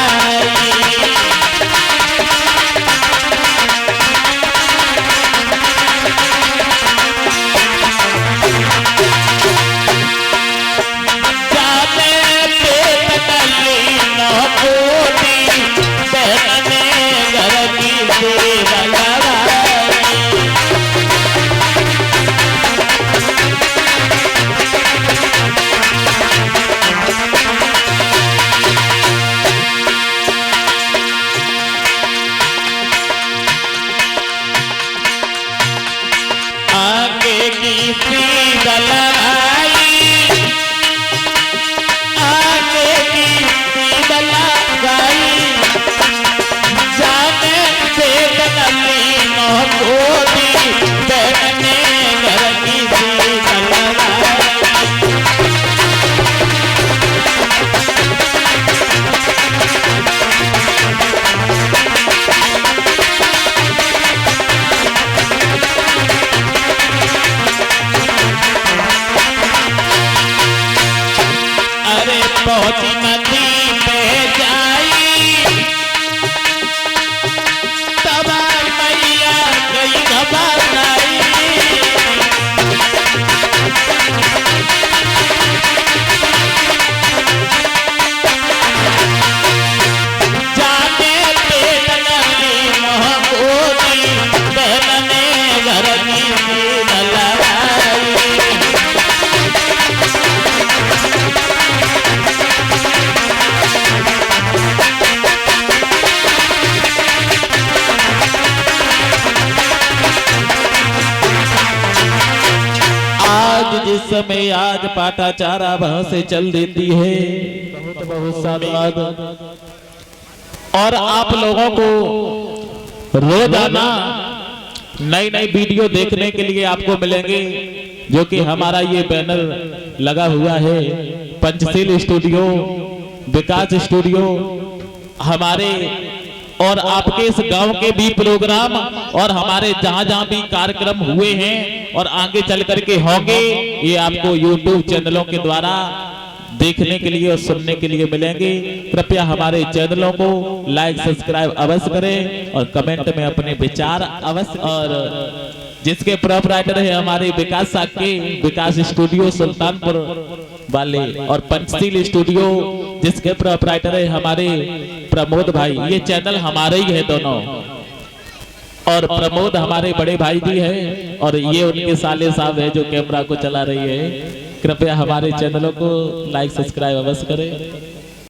में आज पाटा चारा वहां से चल देती है। बहुत बहुत साधुवाद। और आप लोगों को रोजाना नई नई वीडियो देखने के लिए आपको मिलेंगे, जो कि हमारा ये बैनर लगा हुआ है, पंचशील स्टूडियो, विकास स्टूडियो, हमारे और आपके इस गांव के भी प्रोग्राम और हमारे जहां जहां भी कार्यक्रम हुए हैं और आगे चल करके होंगे, ये आपको YouTube चैनलों के द्वारा देखने के लिए और सुनने के लिए मिलेंगे। कृपया हमारे चैनलों को लाइक सब्सक्राइब अवश्य करें और कमेंट में अपने विचार अवश्य। और जिसके प्रोपराइटर है हमारे विकास साके, विकास स्टूडियो सुल्तानपुर वाले, और पंचशील स्टूडियो जिसके प्रोपराइटर है हमारे प्रमोद भाई। ये चैनल हमारे ही है दोनों, और प्रमोद हमारे बड़े भाई जी हैं और ये उनके साले साहब है जो कैमरा को चला रही है। कृपया हमारे चैनलों को लाइक सब्सक्राइब अवश्य करें।